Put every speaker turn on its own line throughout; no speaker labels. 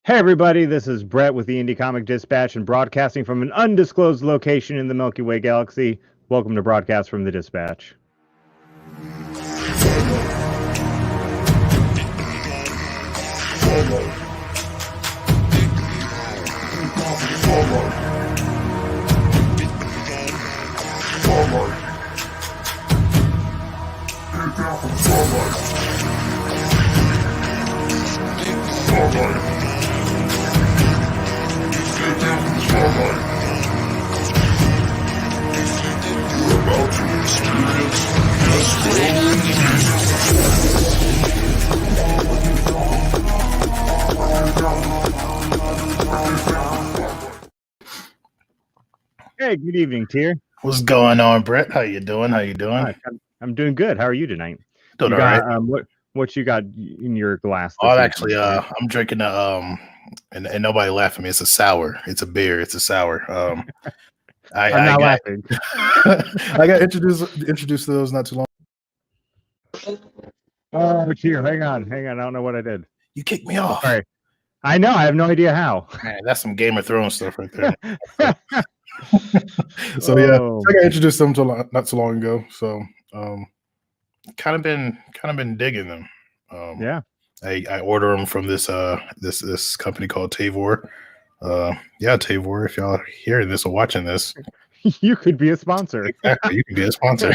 Hey everybody, this is Brett with the Indie Comic Dispatch and broadcasting from an undisclosed location in the Milky Way galaxy. Welcome to Broadcast from the Dispatch. Hey, good evening, Tier.
What's going on, Brett? How you doing?
I'm doing good. How are you tonight?
Doing
you
all
got,
right.
What you got in your glass?
Oh, actually, I'm drinking a and nobody laugh at me. It's a sour. It's a beer. It's a sour.
I'm not laughing.
I got introduced to those not too long.
Oh, Tier, hang on. I don't know what I did.
You kicked me off.
All right. I know. I have no idea how.
Man, that's some Game of Thrones stuff right there. So yeah, I got introduced to them not so long ago. So kind of been digging them.
Yeah.
I order them from this company called Tavor. Yeah, Tavor, if y'all hearing this or watching this,
you could be a sponsor.
Exactly, you can be a sponsor.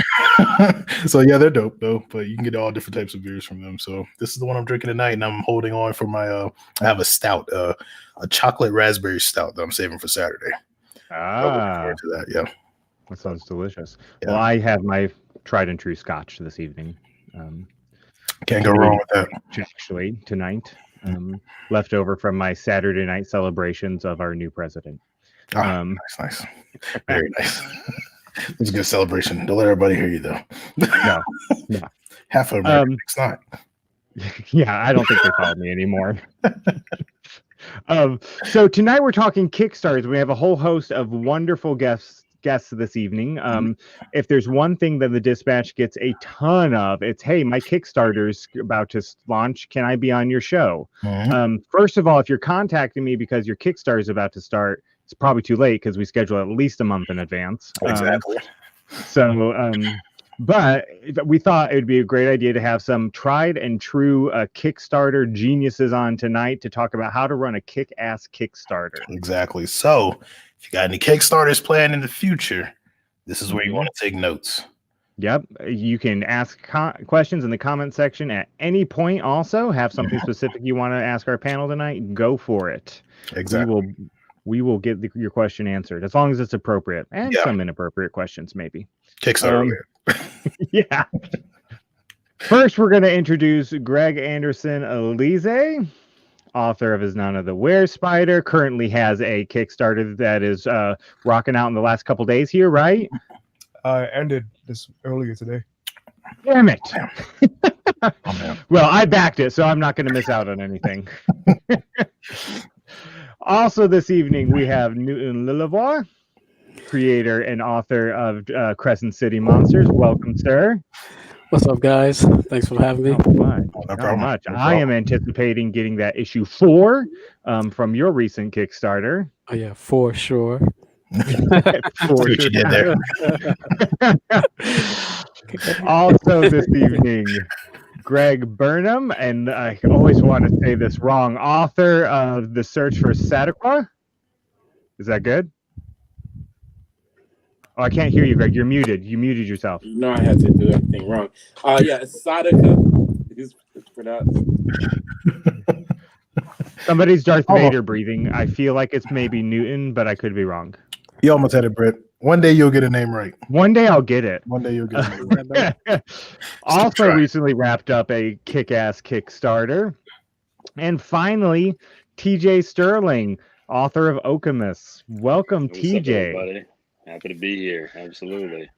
So yeah, they're dope though, but you can get all different types of beers from them. So this is the one I'm drinking tonight, and I'm holding on for my I have a stout, a chocolate raspberry stout that I'm saving for Saturday. I'm looking forward to that. Yeah,
that sounds delicious.
Yeah.
Well, I have my tried and true scotch this evening.
Can't go wrong with that.
Actually, tonight, left over from my Saturday night celebrations of our new president.
Nice, very nice. It's a good celebration. Don't let everybody hear you though.
No.
Half of them it's not.
Yeah, I don't think they follow me anymore. So tonight we're talking Kickstarters. We have a whole host of wonderful guests this evening. If there's one thing that the Dispatch gets a ton of, it's, hey, my Kickstarter's about to launch. Can I be on your show? First of all, if you're contacting me because your Kickstarter is about to start, it's probably too late because we schedule at least a month in advance.
Exactly.
But we thought it would be a great idea to have some tried and true Kickstarter geniuses on tonight to talk about how to run a kick-ass Kickstarter.
Exactly. So if you got any Kickstarters planned in the future, this is where you want to take notes.
Yep. You can ask questions in the comment section at any point. Also, have something specific you want to ask our panel tonight, go for it.
Exactly.
We will get your question answered as long as it's appropriate, and some inappropriate questions maybe.
Kickstarter.
Yeah. First, we're going to introduce Greg Anderson Elyse, author of Is None of the Were Spider. Currently has a Kickstarter that is rocking out in the last couple days here, right?
Ended this earlier today.
Damn it. Well, I backed it, so I'm not going to miss out on anything. Also this evening, we have Newton Lilavois, creator and author of Crescent City Monsters. Welcome, sir.
What's up, guys? Thanks for having me.
Not much. I am anticipating getting that issue 4 from your recent Kickstarter.
Oh, yeah, for sure.
What you did there.
Also this evening, Greg Burnham, and I always want to say this wrong, author of The Search for Sadaqua. Is that good? Oh, I can't hear you, Greg. You're muted. You muted yourself.
No, I had to do everything wrong. Yeah, Sadaqua is pronounced.
Somebody's Darth Vader breathing. I feel like it's maybe Newton, but I could be wrong.
You almost had it, Brett. One day you'll get a name right.
One day I'll get it.
One day you'll get a name right.
Also recently wrapped up a kick-ass Kickstarter. And finally, TJ Sterling, author of Okemos. Welcome,
What's
TJ.
up, everybody? Happy to be here. Absolutely.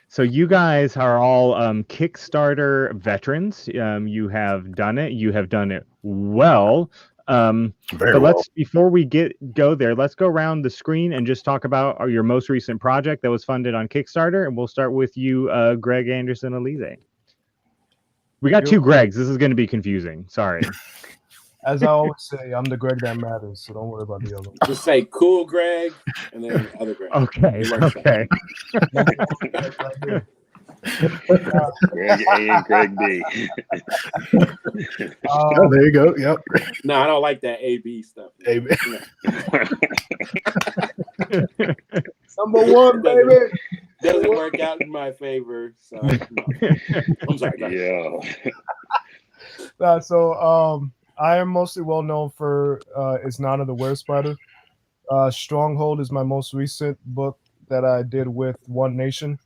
So you guys are all Kickstarter veterans. You have done it. You have done it well.
Very well.
Before we go there, let's go around the screen and just talk about your most recent project that was funded on Kickstarter. And we'll start with you, Greg Anderson Elyse. We got two Gregs. This is going to be confusing. Sorry.
As I always say, I'm the Greg that matters, so don't worry about the other.
Just say "Cool Greg" and then other Greg.
Okay.
It works out.
Okay.
Number one Greg right here.
Greg A and Greg B.
Oh, there you go. Yep.
No, I don't like that AB stuff.
Hey,
Number one, baby.
Doesn't work out in my favor. So no. I'm sorry, guys.
Yeah.
So I am mostly well known for Is Nana the Were Spider. Stronghold is my most recent book that I did with One Nation,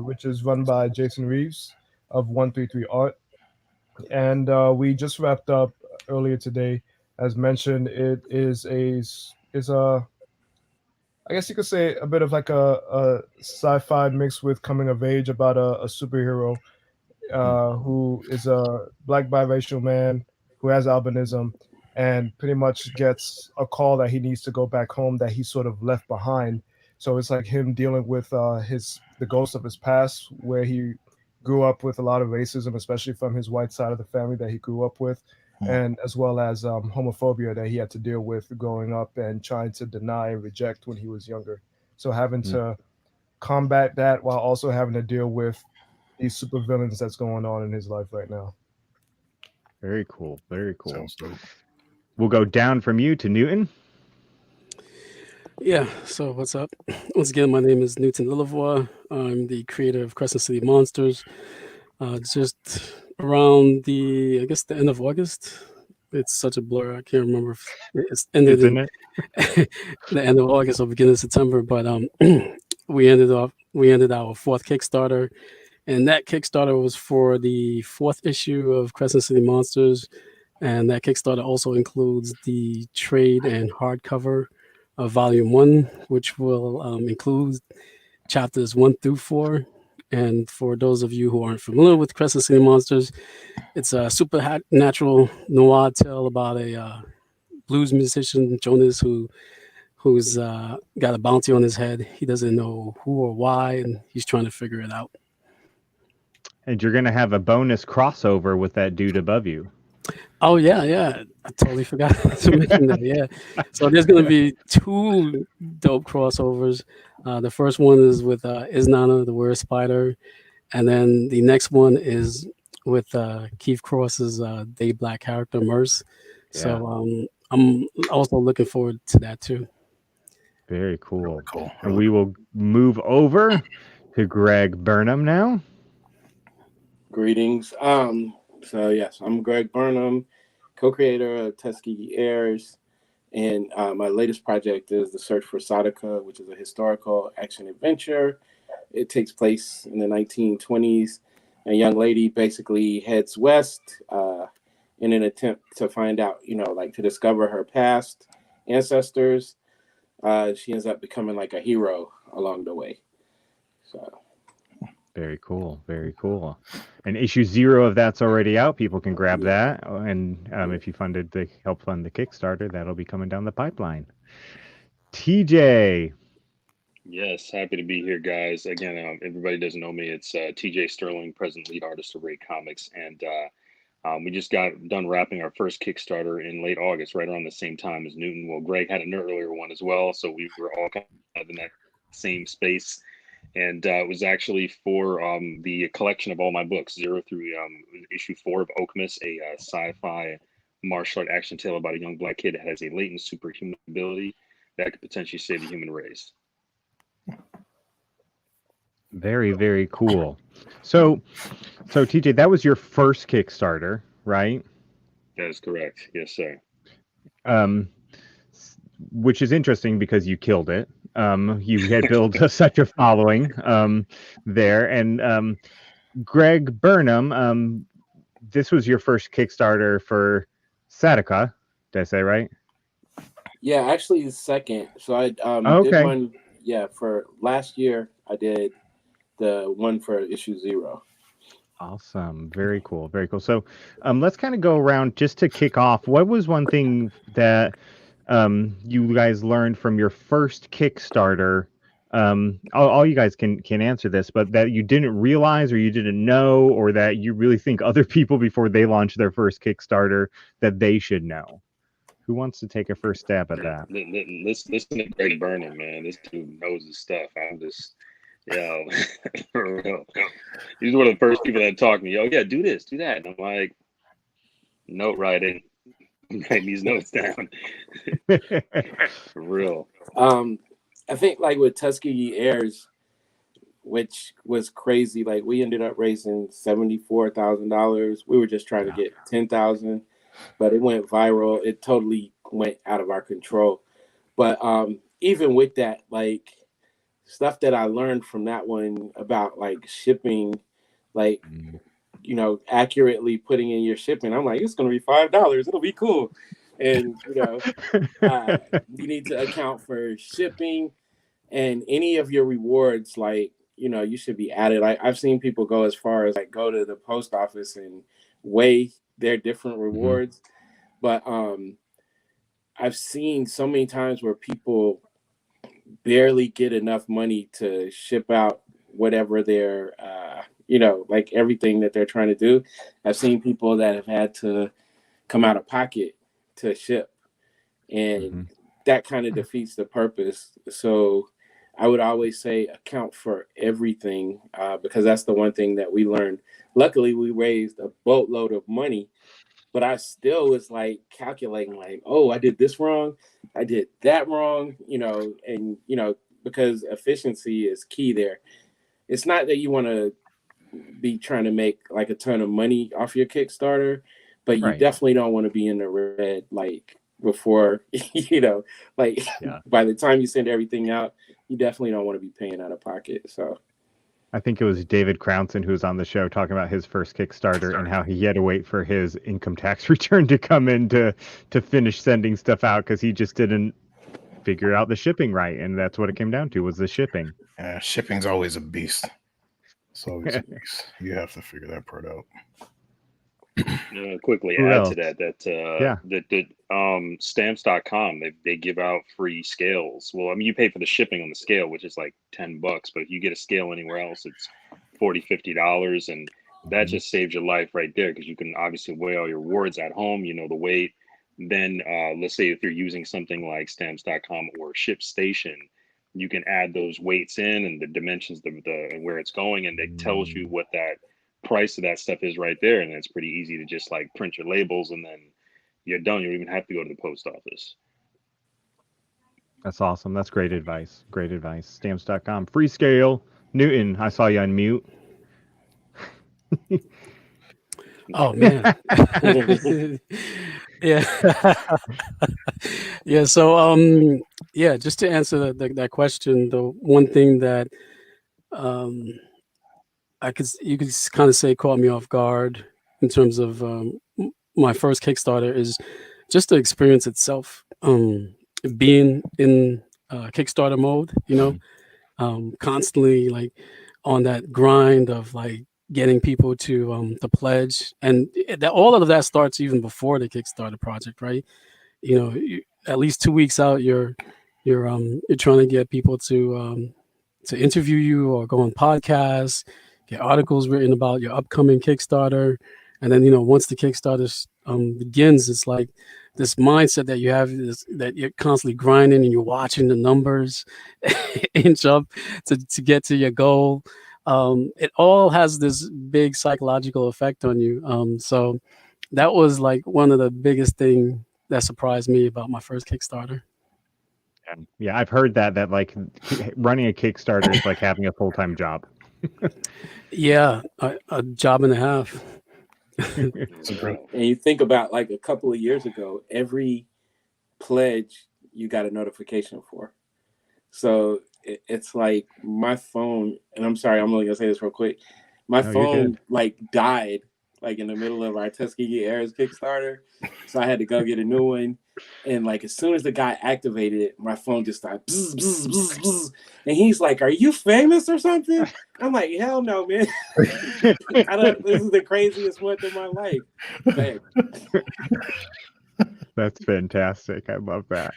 which is run by Jason Reeves of 133 Art. And we just wrapped up earlier today. As mentioned, it is a I guess you could say a bit of like a sci-fi mixed with coming of age about a superhero who is a black biracial man who has albinism and pretty much gets a call that he needs to go back home that he sort of left behind. So it's like him dealing with the ghost of his past, where he grew up with a lot of racism, especially from his white side of the family that he grew up with, and as well as homophobia that he had to deal with growing up and trying to deny and reject when he was younger. So having to combat that while also having to deal with these supervillains that's going on in his life right now.
Very cool. Very cool.
sounds dope.
We'll go down from you to Newton.
Yeah, so what's up? Once again, my name is Newton Lilavois. I'm the creator of Crescent City Monsters. Just around I guess the end of August. It's such a blur. I can't remember if it's ended
Isn't
in
it?
the end of August or beginning of September. But we ended our fourth Kickstarter, and that Kickstarter was for the fourth issue of Crescent City Monsters, and that Kickstarter also includes the trade and hardcover of Volume 1, which will include chapters 1 through 4. And for those of you who aren't familiar with Crescent City Monsters, it's a supernatural noir tale about a blues musician, Jonas, who's got a bounty on his head. He doesn't know who or why, and he's trying to figure it out.
And you're going to have a bonus crossover with that dude above you.
Oh, yeah. I totally forgot to mention that, yeah. So there's going to be 2 dope crossovers. The first one is with Is Nana the Were Spider, and then the next one is with Keith Cross's Day Black character, Merce.
Yeah.
So I'm also looking forward to that, too.
Very cool.
Really cool.
And we will move over to Greg Burnham now.
Greetings. So yes, I'm Greg Burnham, co-creator of Tuskegee Airs, and my latest project is The Search for Sadaka, which is a historical action adventure. It takes place in the 1920s. A young lady basically heads west in an attempt to find out, to discover her past ancestors. She ends up becoming like a hero along the way. So.
Very cool. Very cool. And issue 0 of that's already out. People can grab that. And if you help fund the Kickstarter, that'll be coming down the pipeline. TJ.
Yes, happy to be here, guys. Again, everybody doesn't know me. It's TJ Sterling, president lead artist of Ray Comics, and we just got done wrapping our first Kickstarter in late August, right around the same time as Newton. Well, Greg had an earlier one as well, so we were all kind of in that same space. And it was actually for the collection of all my books, 0 through issue 4 of Okemos, a sci-fi martial art action tale about a young black kid that has a latent superhuman ability that could potentially save the human race.
Very, very cool. So TJ, that was your first Kickstarter, right?
That is correct. Yes, sir.
Which is interesting because you killed it. You had built such a following there. And Greg Burnham, this was your first Kickstarter for Sadaka. Did I say right?
Yeah, actually the second. So I did one, for last year. I did the one for issue 0.
Awesome. Very cool. Very cool. So let's kind of go around just to kick off. What was one thing that you guys learned from your first Kickstarter All you guys can answer this, but that you didn't realize or you didn't know, or that you really think other people before they launch their first Kickstarter that they should know. Who wants to take a first stab at that?
Listen to Greg Burnham, man. This dude knows his stuff. I'm just, for real. He's one of the first people that talk to me. Oh yeah, do this, do that. And I'm like, note writing. I'm writing these notes down. For real.
I think like with Tuskegee Airs, which was crazy. Like we ended up raising $74,000. We were just trying to get 10,000, but it went viral. It totally went out of our control. But even with that, like stuff that I learned from that one about like shipping, like accurately putting in your shipping. I'm like, it's gonna be $5. It'll be cool. And you need to account for shipping and any of your rewards. Like you should be added. I've seen people go as far as like go to the post office and weigh their different rewards. But I've seen so many times where people barely get enough money to ship out whatever their like everything that they're trying to do. I've seen people that have had to come out of pocket to ship, and that kind of defeats the purpose. So I would always say account for everything, because that's the one thing that we learned. Luckily we raised a boatload of money, but I still was like calculating like, oh, I did this wrong, I did that wrong, and because efficiency is key there. It's not that you want to be trying to make like a ton of money off your Kickstarter, but you definitely don't want to be in the red like before, by the time you send everything out, you definitely don't want to be paying out of pocket. So
I think it was David Crownson who was on the show talking about his first Kickstarter and how he had to wait for his income tax return to come in to finish sending stuff out because he just didn't figure out the shipping right, and that's what it came down to, was the shipping.
Shipping's always a beast. So you have to figure that part out.
Quickly add to that stamps.com, they give out free scales. Well, I mean, you pay for the shipping on the scale, which is like $10, but if you get a scale anywhere else, it's $40-$50, and that just saves your life right there, because you can obviously weigh all your rewards at home, the weight. Then let's say if you're using something like stamps.com or ShipStation, you can add those weights in and the dimensions, the where it's going, and it tells you what that price of that stuff is right there. And it's pretty easy to just like print your labels and then you're done. You don't even have to go to the post office.
That's awesome. That's great advice. Stamps.com. Free scale. Newton, I saw you on mute.
Oh man. Yeah. So just to answer that question, the one thing that you could kind of say caught me off guard in terms of my first Kickstarter is just the experience itself. Being in Kickstarter mode, constantly like on that grind of like getting people to pledge, and all of that starts even before the Kickstarter project, right? At least 2 weeks out, you're trying to get people to interview you or go on podcasts, get articles written about your upcoming Kickstarter, and then once the Kickstarter begins, it's like this mindset that you have is that you're constantly grinding and you're watching the numbers inch up to get to your goal. It all has this big psychological effect on you. So that was like one of the biggest things that surprised me about my first Kickstarter.
Yeah, I've heard that like running a Kickstarter is like having a full-time job.
Yeah, a job and a half.
And you think about like a couple of years ago, every pledge you got a notification for. So it's like my phone, and I'm sorry, I'm only gonna say this real quick. My phone like died like in the middle of our Tuskegee Airs Kickstarter, so I had to go get a new one. And like as soon as the guy activated it, my phone just started bzz, bzz, bzz, bzz. And he's like, "Are you famous or something?" I'm like, "Hell no, man! This is the craziest month of my life." Man.
That's fantastic. I love that.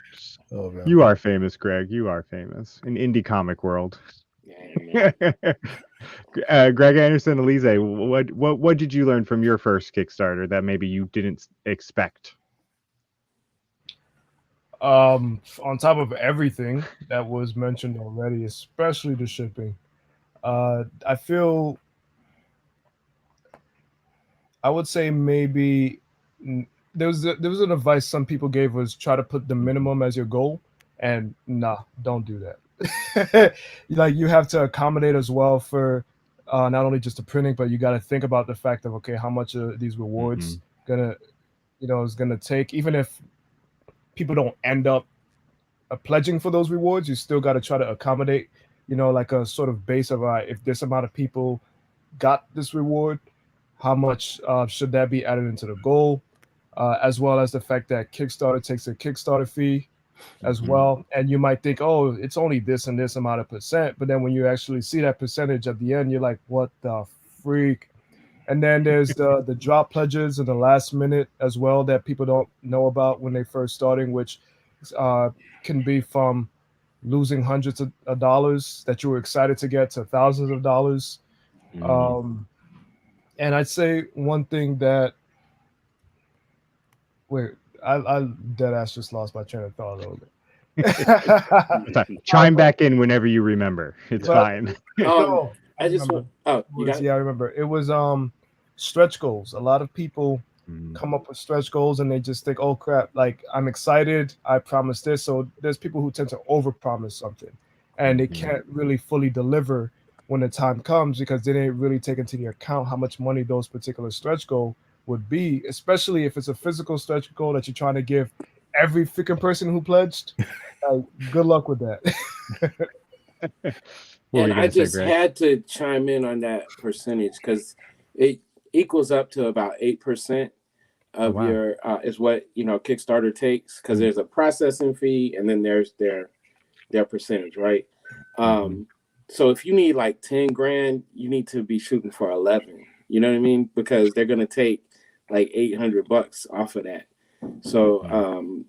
Oh, man.
You are famous, Greg. You are famous in indie comic world.
Yeah, man.
Greg Anderson Elyse, what did you learn from your first Kickstarter that maybe you didn't expect?
On top of everything that was mentioned already, especially the shipping, I would say maybe there was an advice some people gave was try to put the minimum as your goal, and nah, don't do that. Like you have to accommodate as well for not only just the printing, but you got to think about the fact of okay, how much of these rewards gonna is gonna take, even if people don't end up pledging for those rewards, you still got to try to accommodate, like a sort of base of if this amount of people got this reward, how much should that be added into the goal, as well as the fact that Kickstarter takes a Kickstarter fee as well. And you might think, oh, it's only this and this amount of percent. But then when you actually see that percentage at the end, you're like, what the freak? And then there's the drop pledges in the last minute as well that people don't know about when they first starting, which can be from losing hundreds of dollars that you were excited to get to thousands of dollars. And I'd say one thing that I dead ass just lost my train of thought a little bit.
Chime back in whenever you remember. It's fine.
I just want. Oh, you got it?
Yeah, I remember. It was stretch goals. A lot of people come up with stretch goals and they just think, oh crap, like I'm excited, I promised this. So there's people who tend to overpromise something and they can't really fully deliver when the time comes because they didn't really take into account how much money those particular stretch goal would be, especially if it's a physical stretch goal that you're trying to give every freaking person who pledged. Good luck with that.
And I just had to chime in on that percentage because it equals up to about 8% of your is what Kickstarter takes, because there's a processing fee and then there's their percentage, right? So if you need like 10 grand, you need to be shooting for 11. You know what I mean? Because they're gonna take like $800 off of that. So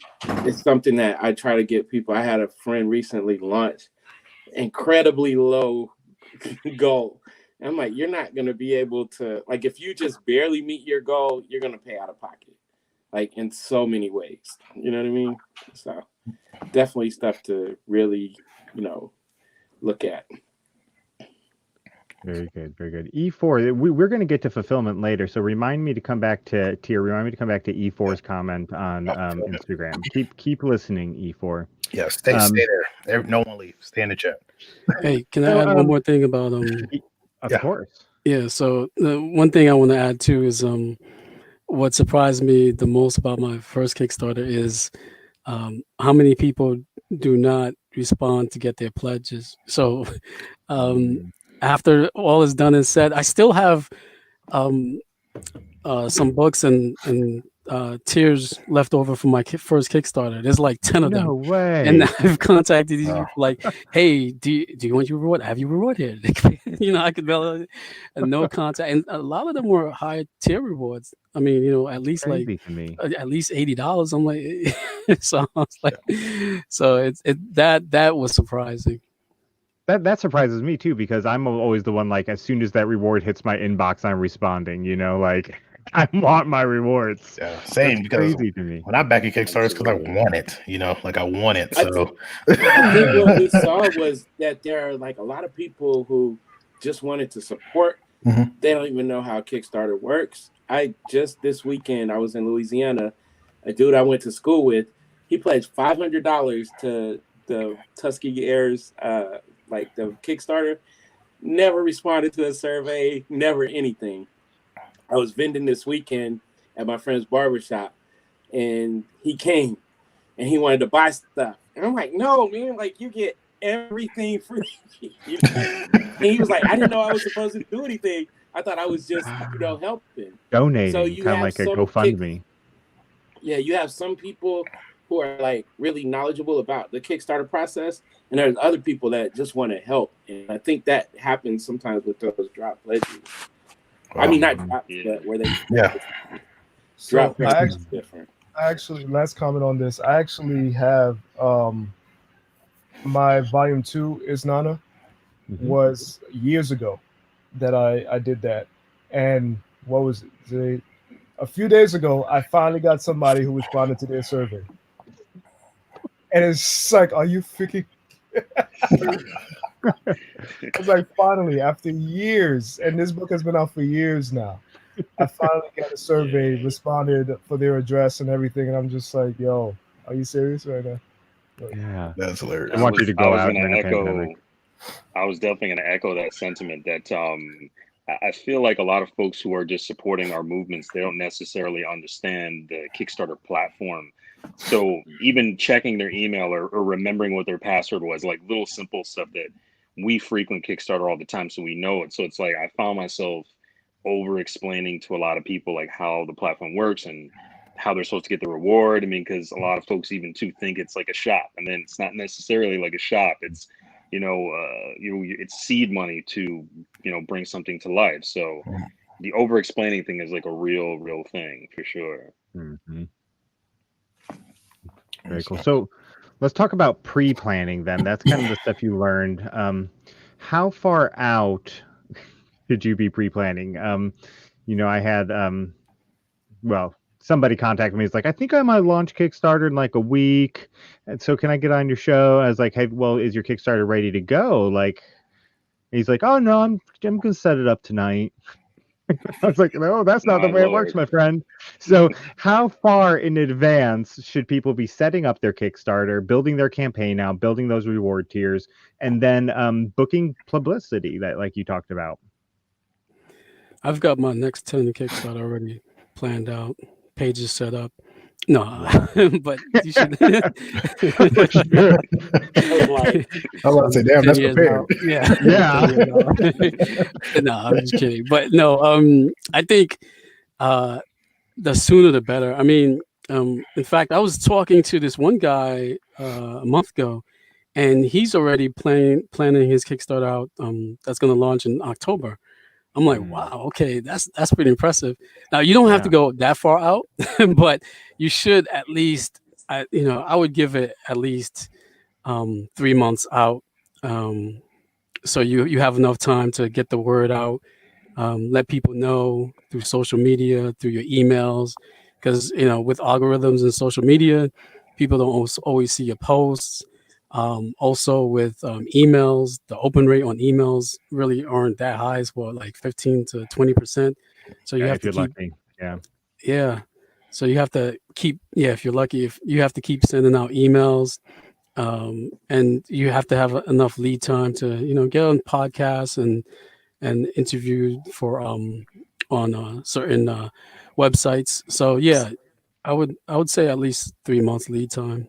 it's something that I try to get people. I had a friend recently launch incredibly low goal. And I'm like, you're not going to be able to, like, if you just barely meet your goal, you're going to pay out of pocket, like in so many ways. You know what I mean? So definitely stuff to really, look at.
Very good, very good. E4, we're going to get to fulfillment later, so remind me to come back to E4's comment on Instagram. Keep listening, E4.
Yeah, stay there. No one leave. Stay in the chat.
Hey, can I add one more thing about
Of course.
Yeah. So the one thing I want to add too is what surprised me the most about my first Kickstarter is how many people do not respond to get their pledges. So after all is done and said, I still have some books and tiers left over from my first Kickstarter. There's like 10 of them.
No way.
And I've contacted these people like, hey, do you want your reward? I have your reward here. I could and no contact. And a lot of them were high tier rewards. I mean, at least
Crazy to me.
at least $80. I'm like, so I was like, so that was surprising.
That surprises me too, because I'm always the one, like, as soon as that reward hits my inbox, I'm responding, like I want my rewards.
Yeah, same.
That's
because
crazy to me.
When I back at Kickstarter, it's because I want it, like I want it. So
I think what we saw was that there are like a lot of people who just wanted to support. They don't even know how Kickstarter works. This weekend, I was in Louisiana. A dude I went to school with, he pledged $500 to the Tuskegee Airs, like the Kickstarter, never responded to a survey, never anything. I was vending this weekend at my friend's barbershop, and he came and he wanted to buy stuff. And I'm like, no, man, like you get everything free. And he was like, I didn't know I was supposed to do anything. I thought I was just, helping.
Donating,
so you
kind of like a GoFundMe.
Yeah, you have some people who are like really knowledgeable about the Kickstarter process, and there's other people that just want to help. And I think that happens sometimes with those drop pledges. I mean, not drop, but where they
drop pledges is different.
actually, last comment on this. I actually have my volume 2 is Nana was years ago that I did that. And what was it? A few days ago, I finally got somebody who responded to their survey. And it's like, are you freaking? It's like, finally, after years, and this book has been out for years now, I finally got a survey, responded for their address and everything. And I'm just like, yo, are you serious right now?
Yeah,
That's hilarious.
I want you to go out
gonna
during the
echo.
pandemic.
I was definitely going to echo that sentiment. That I feel like a lot of folks who are just supporting our movements, they don't necessarily understand the Kickstarter platform. So even checking their email or remembering what their password was, like little simple stuff that we frequent Kickstarter all the time, so we know it. So it's like I found myself over explaining to a lot of people like how the platform works and how they're supposed to get the reward. I mean, because a lot of folks even too think it's like a shop, and then it's not necessarily like a shop. It's it's seed money to bring something to life. So the over explaining thing is like a real thing for sure.
Very cool. So let's talk about pre-planning then. That's kind of the stuff you learned. How far out should you be pre-planning? I had somebody contacted me. He's like, I think I might launch Kickstarter in like a week. And so can I get on your show? I was like, hey, well, is your Kickstarter ready to go? Like, he's like, oh no, I'm gonna set it up tonight. I was like, no, that's not the way it works, my friend. So how far in advance should people be setting up their Kickstarter, building their campaign out, building those reward tiers, and then booking publicity that like you talked about?
I've got my next 10 Kickstarter already planned out, pages set up. No, but you should.
I was about to say, damn, that's prepared.
Yeah. No, I'm just kidding. But no, I think the sooner the better. I mean, in fact, I was talking to this one guy a month ago, and he's already planning his Kickstarter out. That's going to launch in October. I'm like, wow, okay, that's pretty impressive. Now you don't have to go that far out, but you should at least, I would give it at least 3 months out, so you have enough time to get the word out, let people know through social media, through your emails, because with algorithms and social media, people don't always see your posts. Also with emails, the open rate on emails really aren't that high. It's like 15 to 20%. So you have to keep
lucky.
So you have to keep, if you're lucky, if you have to keep sending out emails, and you have to have enough lead time to get on podcasts and interviewed for on certain websites. So I would say at least 3 months lead time.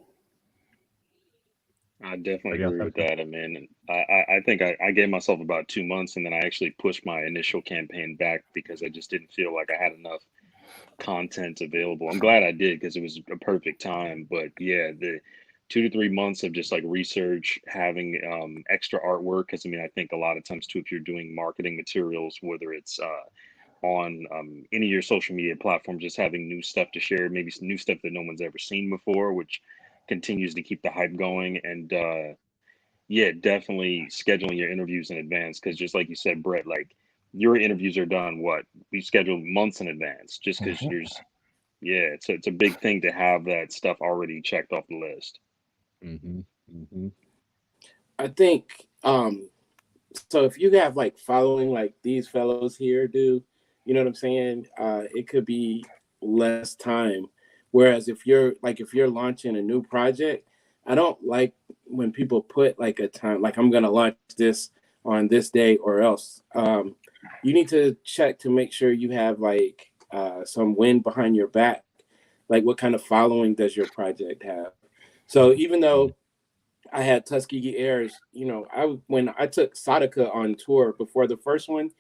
I definitely agree with that. I mean, I think I gave myself about 2 months, and then I actually pushed my initial campaign back because I just didn't feel like I had enough content available. I'm glad I did because it was a perfect time. But yeah, the 2 to 3 months of just like research, having extra artwork. Because I mean, I think a lot of times too, if you're doing marketing materials, whether it's on any of your social media platforms, just having new stuff to share, maybe some new stuff that no one's ever seen before, which continues to keep the hype going. And definitely scheduling your interviews in advance, because just like you said, Brett, like your interviews are done we schedule months in advance, just because it's a big thing to have that stuff already checked off the list.
I think so if you have like following like these fellows here do, you know what I'm saying, it could be less time. Whereas if you're launching a new project, I don't like when people put like a time, like I'm going to launch this on this day or else. You need to check to make sure you have like some wind behind your back. Like what kind of following does your project have? So even though I had Tuskegee Airs, when I took Sadaka on tour before the first one,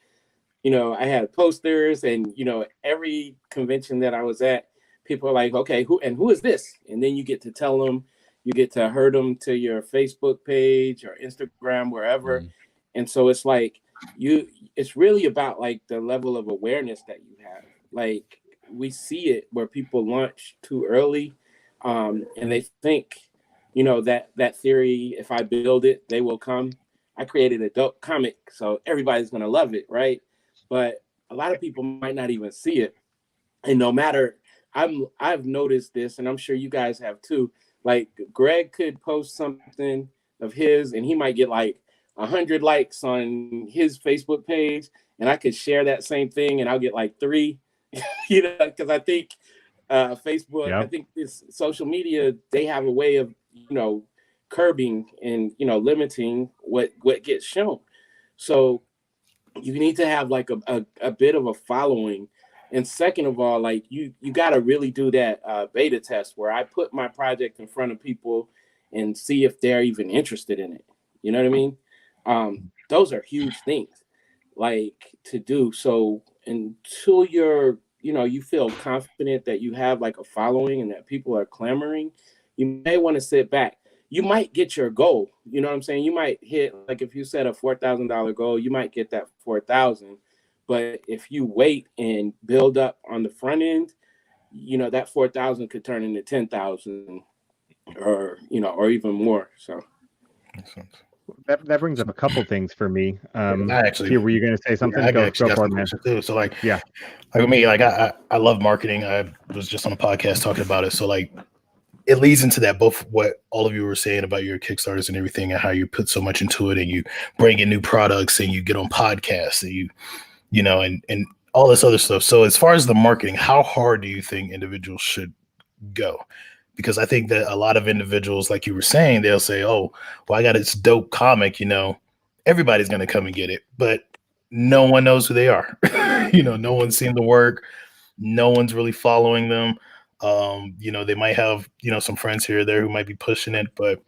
I had posters and, every convention that I was at, people are like, okay, who is this? And then you get to tell them, you get to herd them to your Facebook page or Instagram, wherever. And so it's like it's really about like the level of awareness that you have. Like we see it where people launch too early, and they think, that theory, if I build it, they will come. I created a dope comic, so everybody's gonna love it, right? But a lot of people might not even see it. And no matter, I've noticed this, and I'm sure you guys have too. Like Greg could post something of his, and he might get like 100 likes on his Facebook page, and I could share that same thing, and I'll get like 3. Because I think Facebook, I think this social media, they have a way of curbing and limiting what gets shown. So you need to have like a bit of a following. And second of all, like you got to really do that beta test where I put my project in front of people and see if they're even interested in it. You know what I mean? Those are huge things like to do. So until you feel confident that you have like a following and that people are clamoring, you may want to sit back. You might get your goal. You know what I'm saying? You might hit, like if you set a $4,000 goal, you might get that 4,000. But if you wait and build up on the front end, that 4,000 could turn into 10,000 or even more. So
that brings up a couple things for me.
Actually,
were you going to say something?
Go
for it, man.
too. So like me, like I love marketing. I was just on a podcast talking about it. So like it leads into that, both what all of you were saying about your Kickstarters and everything, and how you put so much into it, and you bring in new products, and you get on podcasts, and and all this other stuff. So as far as the marketing, how hard do you think individuals should go? Because I think that a lot of individuals, like you were saying, they'll say, oh, well, I got this dope comic, everybody's going to come and get it, but no one knows who they are. No one's seen the work. No one's really following them. They might have, some friends here or there who might be pushing it, but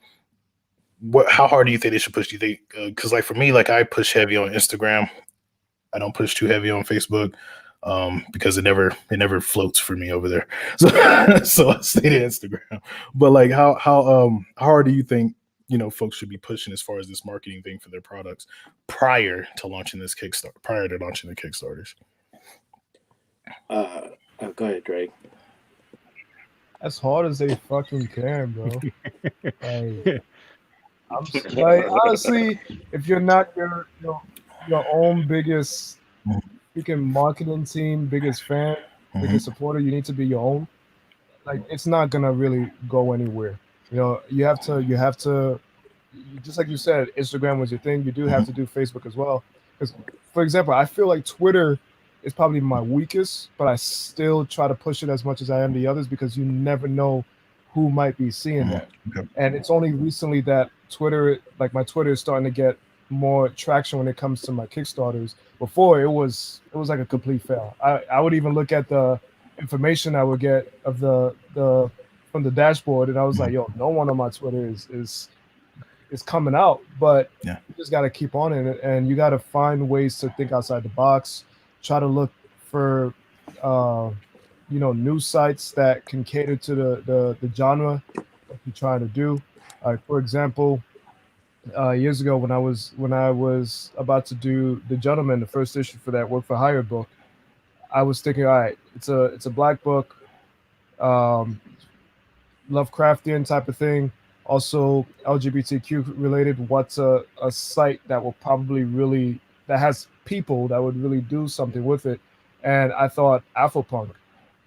how hard do you think they should push? Do you think, because like for me, like I push heavy on Instagram. I don't push too heavy on Facebook because it never floats for me over there. So I stay to Instagram. But like how hard do you think folks should be pushing as far as this marketing thing for their products prior to launching the Kickstarters?
Go ahead, Greg.
As hard as they fucking can, bro. Like honestly, if you're not your own biggest freaking marketing team, biggest fan, biggest supporter, you need to be your own. Like it's not gonna really go anywhere. You have to just like you said, Instagram was your thing. You do have to do Facebook as well. Because for example, I feel like Twitter is probably my weakest, but I still try to push it as much as I am the others because you never know who might be seeing that.
Okay.
And it's only recently that Twitter, like my Twitter is starting to get more traction when it comes to my Kickstarters. Before it was like a complete fail. I would even look at the information I would get of the from the dashboard, and I was like, yo, no one on my Twitter is coming out. But you just got to keep on in it, and you got to find ways to think outside the box. Try to look for news sites that can cater to the genre that you're trying to do. For example, years ago when I was about to do The Gentleman, the first issue for that Work for Hire book, I was thinking, all right, it's a black book, Lovecraftian type of thing, also LGBTQ related. What's a site that will probably really, that has people that would really do something with it? And I thought Afropunk,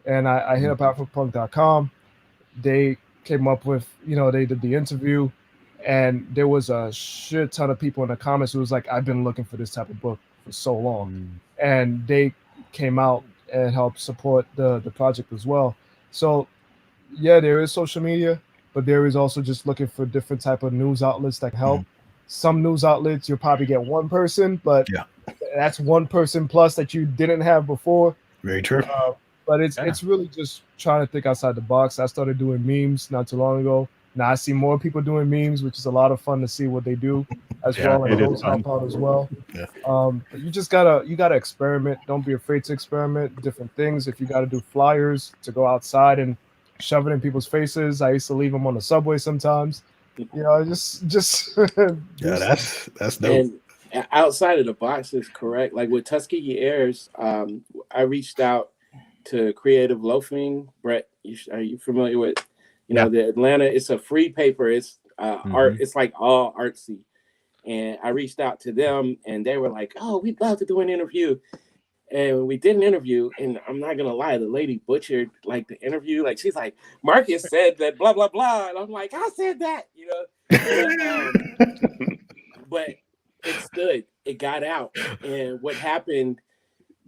and I hit up afropunk.com. They came up with, they did the interview, and there was a shit ton of people in the comments who was like, I've been looking for this type of book for so long. And they came out and helped support the project as well. So yeah, there is social media, but there is also just looking for different type of news outlets that can help. Some news outlets, you'll probably get one person, but that's one person plus that you didn't have before.
Very true.
But it's really just trying to think outside the box. I started doing memes not too long ago. Now I see more people doing memes, which is a lot of fun to see what they do as well, and those help out as well. But you just gotta experiment. Don't be afraid to experiment different things. If you gotta do flyers to go outside and shove it in people's faces, I used to leave them on the subway sometimes. Just
that's dope.
And outside of the box is correct. Like with Tuskegee Airs, I reached out to Creative Loafing. Brett, are you familiar with? The Atlanta. It's a free paper. It's art. It's like all artsy. And I reached out to them, and they were like, "Oh, we'd love to do an interview." And we did an interview, and I'm not gonna lie, the lady butchered like the interview. Like she's like, Marcus said that blah blah blah, and I'm like, I said that, but it stood, it got out. And what happened,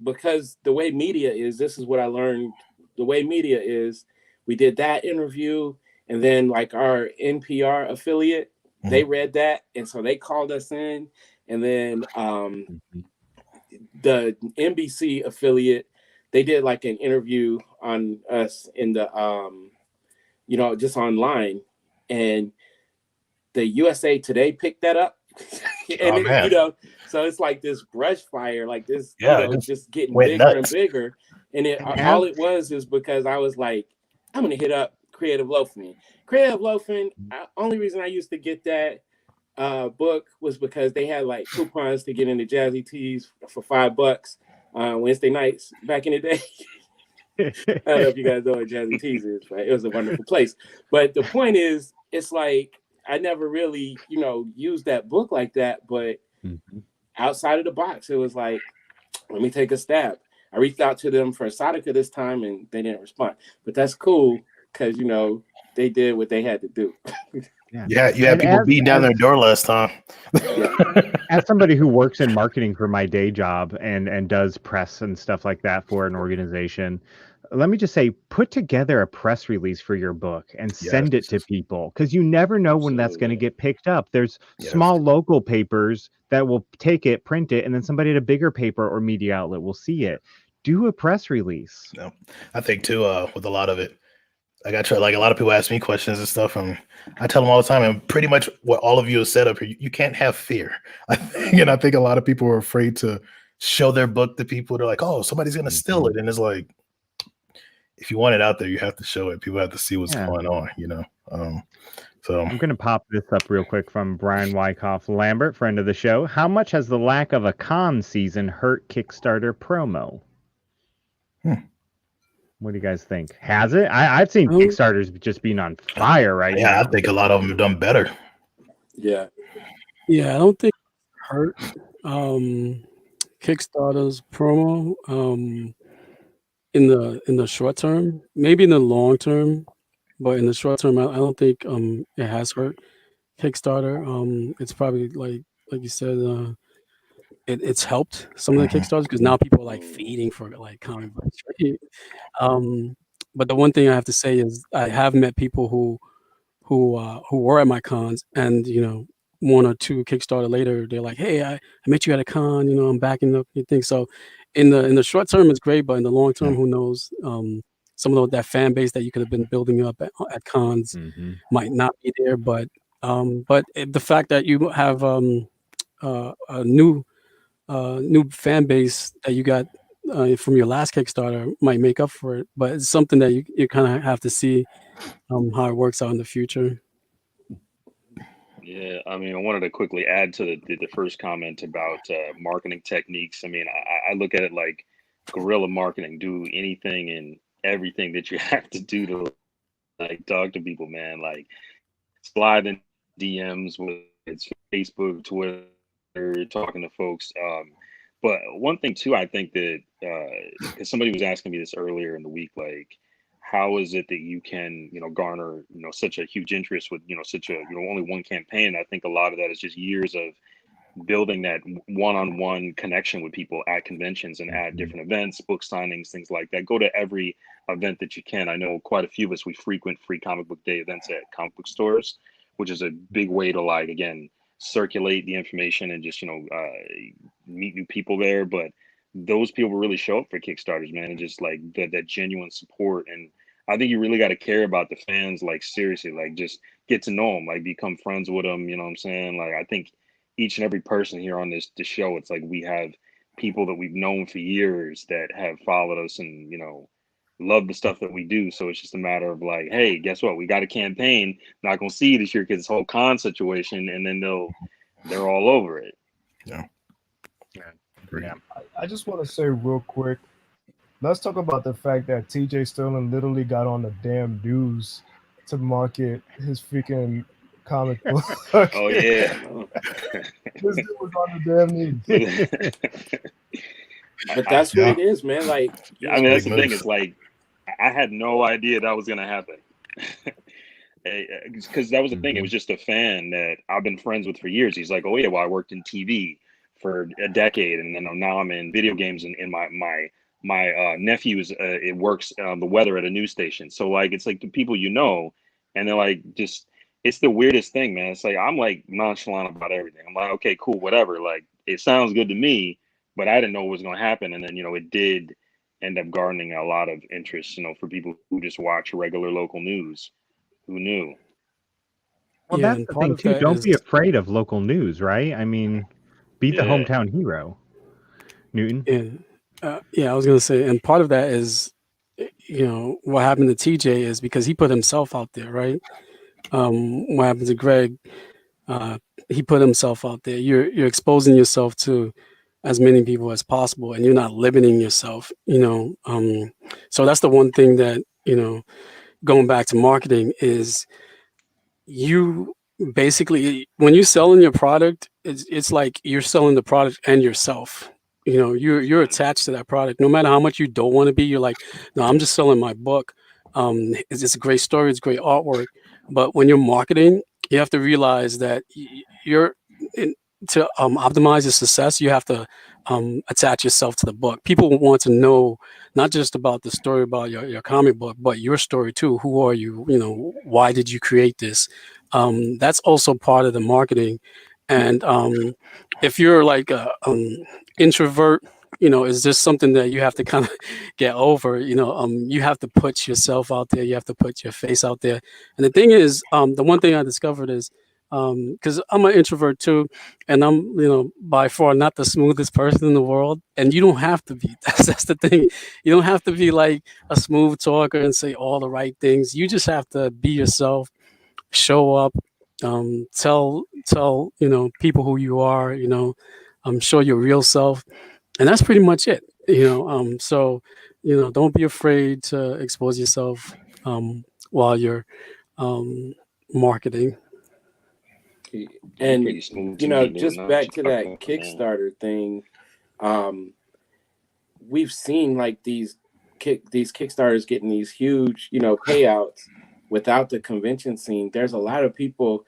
because the way media is, this is what I learned. The way media is, we did that interview, and then like our NPR affiliate, they read that, and so they called us in, and then the NBC affiliate, they did like an interview on us in the just online, and the USA Today picked that up. And so it's like this brush fire, like this, just getting bigger and bigger. And all it was is because I was like, I'm gonna hit up Creative Loafing. Only reason I used to get that book was because they had like coupons to get into Jazzy Tees for $5 Wednesday nights back in the day. I don't know if you guys know what Jazzy Tees is, but it was a wonderful place. But the point is, it's like I never really, used that book like that. But outside of the box, it was like, let me take a stab. I reached out to them for Sadaka this time, and they didn't respond. But that's cool because they did what they had to do.
Yeah, you had people beating down their door last time.
As somebody who works in marketing for my day job and does press and stuff like that for an organization, let me just say, put together a press release for your book and send it to people, because you never know when that's going to get picked up. There's small local papers that will take it, print it, and then somebody at a bigger paper or media outlet will see it. Do a press release.
No, I think too, with a lot of it, like a lot of people ask me questions and stuff, and I tell them all the time, and pretty much what all of you have said up here, you can't have fear. I think a lot of people are afraid to show their book to people. They're like, oh, somebody's going to steal it. And it's like, if you want it out there, you have to show it. People have to see what's going on, So
I'm going to pop this up real quick from Brian Wyckoff Lambert, friend of the show. How much has the lack of a con season hurt Kickstarter promo? What do you guys think? Has it? I've seen Kickstarters just being on fire right now.
Yeah, I think a lot of them have done better.
Yeah.
Yeah, I don't think it hurt Kickstarter's promo in the short term. Maybe in the long term, but in the short term, I don't think it has hurt Kickstarter. It's probably like you said, it's helped some of the Kickstarters because now people are like feeding for like comic books. Right? But the one thing I have to say is I have met people who were at my cons, and one or two Kickstarter later, they're like, hey, I met you at a con, I'm backing up your thing. So in the short term it's great, but in the long term, who knows? Some of that fan base that you could have been building up at cons might not be there, but the fact that you have a new fan base that you got from your last Kickstarter might make up for it, but it's something that you kind of have to see how it works out in the future.
Yeah, I mean, I wanted to quickly add to the first comment about marketing techniques. I mean, I look at it like guerrilla marketing. Do anything and everything that you have to do to like talk to people, man. Like slide in DMs, whether it's Facebook, Twitter, talking to folks. But one thing too, I think that because somebody was asking me this earlier in the week, like, how is it that you can, garner, such a huge interest with, such a, only one campaign? I think a lot of that is just years of building that one-on-one connection with people at conventions and at different events, book signings, things like that. Go to every event that you can. I know quite a few of us, we frequent free comic book day events at comic book stores, which is a big way to, like, again, circulate the information and just, meet new people there. But those people really show up for Kickstarters, man, and just like that genuine support. And I think you really got to care about the fans, like seriously, like just get to know them, like become friends with them. You know what I'm saying? Like, I think each and every person here on this show, it's like we have people that we've known for years that have followed us and, love the stuff that we do. So it's just a matter of like, hey, guess what? We got a campaign. Not gonna see you this year because this whole con situation, and then they're all over it.
Yeah.
I just want to say real quick let's talk about the fact that TJ Sterling literally got on the damn news to market his freaking comic book.
Oh yeah.
This dude was on the damn news.
But that's what it is, man. Like,
I mean, that's the thing. It's like I had no idea that was gonna happen. Because that was the thing. It was just a fan that I've been friends with for years. He's like, oh yeah, well, I worked in TV for a decade, and then now I'm in video games. And my nephew is it works the weather at a news station. So like, it's like the people you know, and they're like, just it's the weirdest thing, man. It's like I'm like nonchalant about everything. I'm like, okay, cool, whatever. Like it sounds good to me, but I didn't know what was going to happen. And then it did end up garnering a lot of interest. For people who just watch regular local news. Who knew?
Well,
Yeah,
that's the thing too. Don't be afraid of local news, right? I mean, be the hometown hero, Newton.
Yeah, I was gonna say, and part of that is, what happened to TJ is because he put himself out there, right? What happened to Greg? He put himself out there. You're exposing yourself to as many people as possible, and you're not limiting yourself. So that's the one thing that going back to marketing is you basically when you're selling your product, it's like you're selling the product and yourself. You're attached to that product. No matter how much you don't want to be, you're like, no, I'm just selling my book. It's a great story, it's great artwork. But when you're marketing, you have to realize that to optimize your success, you have to attach yourself to the book. People want to know not just about the story about your comic book, but your story too. Who are you? Why did you create this? That's also part of the marketing. And if you're like a introvert, is this something that you have to kind of get over? You have to put yourself out there. You have to put your face out there. And the thing is, the one thing I discovered is, because I'm an introvert too, and I'm, by far not the smoothest person in the world. And you don't have to be. That's the thing. You don't have to be like a smooth talker and say all the right things. You just have to be yourself, show up, tell people who you are. Show your real self, and that's pretty much it. So don't be afraid to expose yourself while you're marketing.
And just back to that Kickstarter thing, we've seen like these Kickstarters getting these huge payouts without the convention scene. There's a lot of people.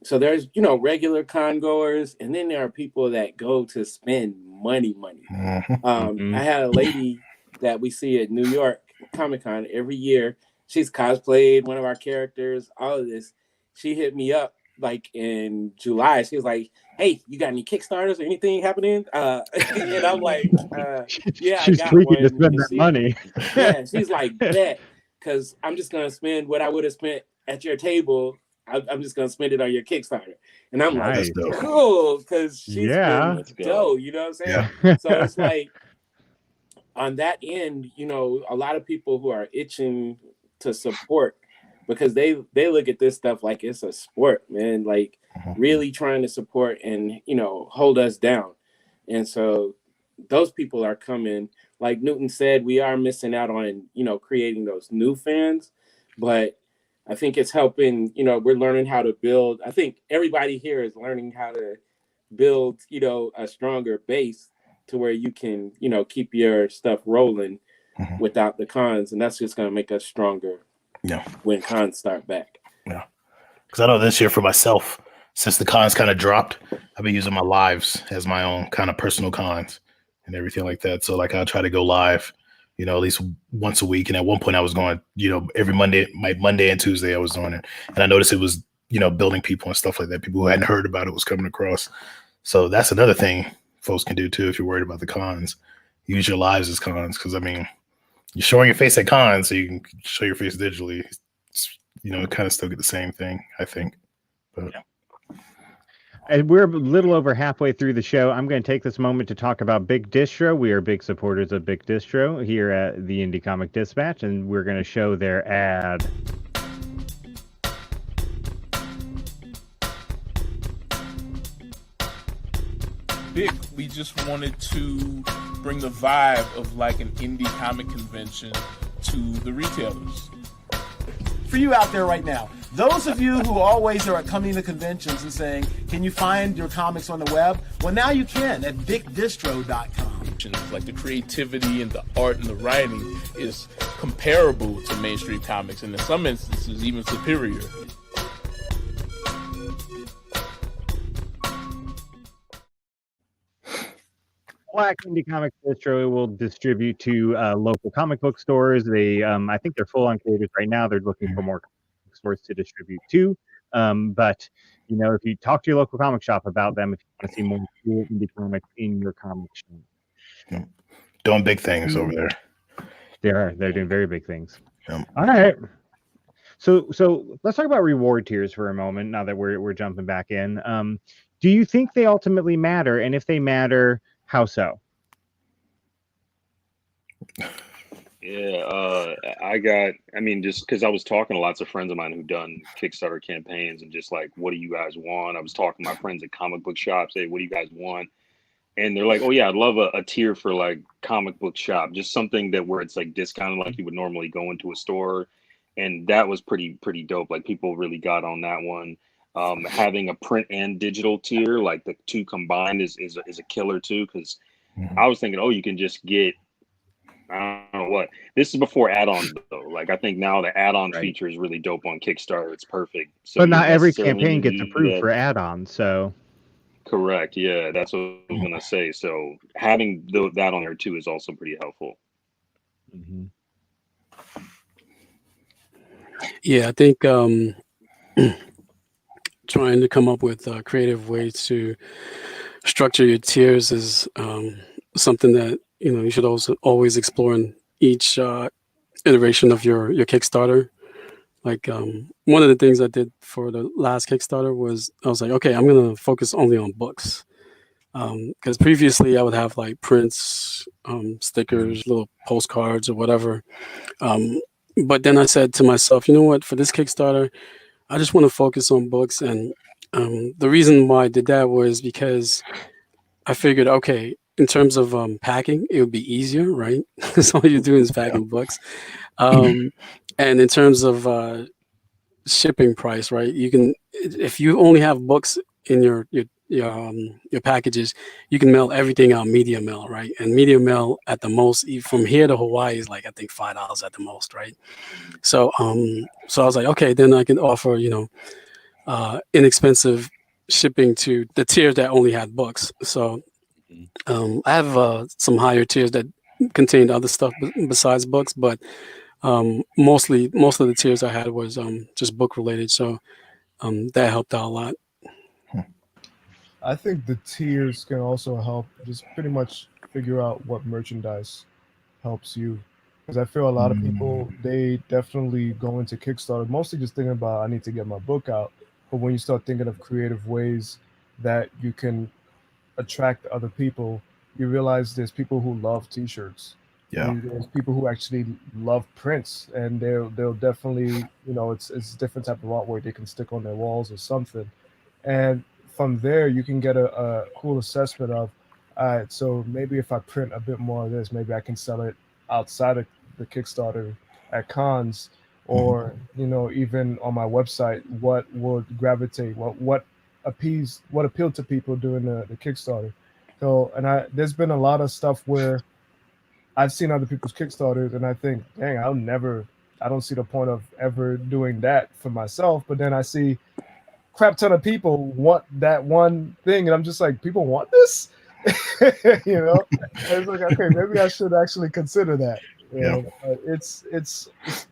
So there's regular con goers, and then there are people that go to spend money. I had a lady that we see at New York Comic-Con every year. She's cosplayed one of our characters, all of this. She hit me up like in July. She was like, hey, you got any Kickstarters or anything happening? And I'm like, yeah,
she's
I got
freaking
one.
to spend that money.
Yeah, she's like, bet, because I'm just gonna spend what I would have spent at your table. I'm just gonna spend it on your Kickstarter. And I'm like, cool, because she's been dough, you know what I'm saying?
Yeah.
So it's like on that end, a lot of people who are itching to support, because they look at this stuff like it's a sport, man, like really trying to support and hold us down. And so those people are coming. Like Newton said, we are missing out on creating those new fans, but I think it's helping. We're learning how to build. I think everybody here is learning how to build a stronger base to where you can keep your stuff rolling without the cons, and that's just going to make us stronger.
Yeah,
when cons start back.
Yeah, because I know this year for myself, since the cons kind of dropped, I've been using my lives as my own kind of personal cons and everything like that. So like I'll try to go live, at least once a week. And at one point I was going, every Monday, my Monday and Tuesday I was doing it. And I noticed it was, building people and stuff like that. People who hadn't heard about it was coming across. So that's another thing folks can do too if you're worried about the cons. Use your lives as cons, because I mean, you're showing your face at cons, so you can show your face digitally. Kind of still get the same thing, I think. But
And we're a little over halfway through the show. I'm going to take this moment to talk about Big Distro. We are big supporters of Big Distro here at the Indie Comic Dispatch, and we're going to show their ad.
Big, we just wanted to bring the vibe of like an indie comic convention to the retailers.
For you out there right now, those of you who always are coming to conventions and saying, can you find your comics on the web? Well, now you can at bigdistro.com.
Like the creativity and the art and the writing is comparable to mainstream comics, and in some instances even superior.
Black Indie Comics Distro will distribute to local comic book stores. They, I think they're full on creators right now. They're looking for more comic book stores to distribute to. But you know, if you talk to your local comic shop about them, if you want to see more cool indie comics in your comic shop,
doing big things over there.
They're doing very big things.
Yeah.
All right. So let's talk about reward tiers for a moment. Now that we're jumping back in, do you think they ultimately matter? And if they matter, how so?
Yeah, I mean, just because I was talking to lots of friends of mine who've done Kickstarter campaigns and just like, what do you guys want? I was talking to my friends at comic book shops. Hey, what do you guys want? And they're like, oh yeah, I'd love a tier for like comic book shop, just something that where it's like discounted like you would normally go into a store. And that was pretty dope. Like people really got on that one. Having a print and digital tier, like the two combined is a killer too. Because I was thinking, oh, you can just get, I don't know what. This is before add-ons though. Like I think now the add-on feature is really dope on Kickstarter. It's perfect. So
but not every campaign gets approved for add-ons. So
correct. Yeah, that's what I was gonna say. So having that on there too is also pretty helpful.
Mm-hmm.
Yeah, I think trying to come up with creative ways to structure your tiers is something that you should also always explore in each iteration of your Kickstarter. Like one of the things I did for the last Kickstarter was I was like, okay, I'm gonna focus only on books, because previously I would have like prints, stickers, little postcards or whatever. But then I said to myself, you know what, for this Kickstarter, I just want to focus on books. And the reason why I did that was because I figured, okay, in terms of packing, it would be easier, right? Because all you're doing is packing books. And in terms of shipping price, right? You can, if you only have books in your packages, you can mail everything out media mail, right? And media mail at the most from here to Hawaii is like I think $5 at the most, right? So so I was like, okay, then I can offer inexpensive shipping to the tiers that only had books. So I have some higher tiers that contained other stuff besides books, but most of the tiers I had was just book related. So that helped out a lot.
I think the tiers can also help just pretty much figure out what merchandise helps you. Because I feel a lot of people, they definitely go into Kickstarter mostly just thinking about, I need to get my book out. But when you start thinking of creative ways that you can attract other people, you realize there's people who love t-shirts.
Yeah.
There's people who actually love prints, and they'll definitely, it's different type of artwork they can stick on their walls or something. And from there, you can get a cool assessment of, all right, so maybe if I print a bit more of this, maybe I can sell it outside of the Kickstarter at cons, or even on my website. What would gravitate? What appealed to people doing the Kickstarter? So, and there's been a lot of stuff where I've seen other people's Kickstarters, and I think, dang, I don't see the point of ever doing that for myself. But then I see crap ton of people want that one thing, and I'm just like, people want this. And it's like, okay, maybe I should actually consider that. It's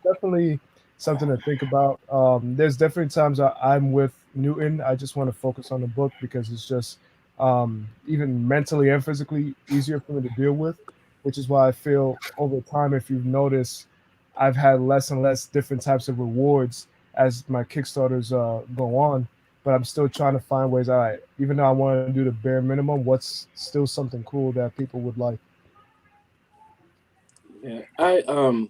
definitely something to think about. There's definitely times I'm with Newton. I just want to focus on the book because it's just even mentally and physically easier for me to deal with, which is why I feel over time, if you've noticed, I've had less and less different types of rewards as my Kickstarters go on. But I'm still trying to find ways. All right, even though I want to do the bare minimum, what's still something cool that people would like?
Yeah, so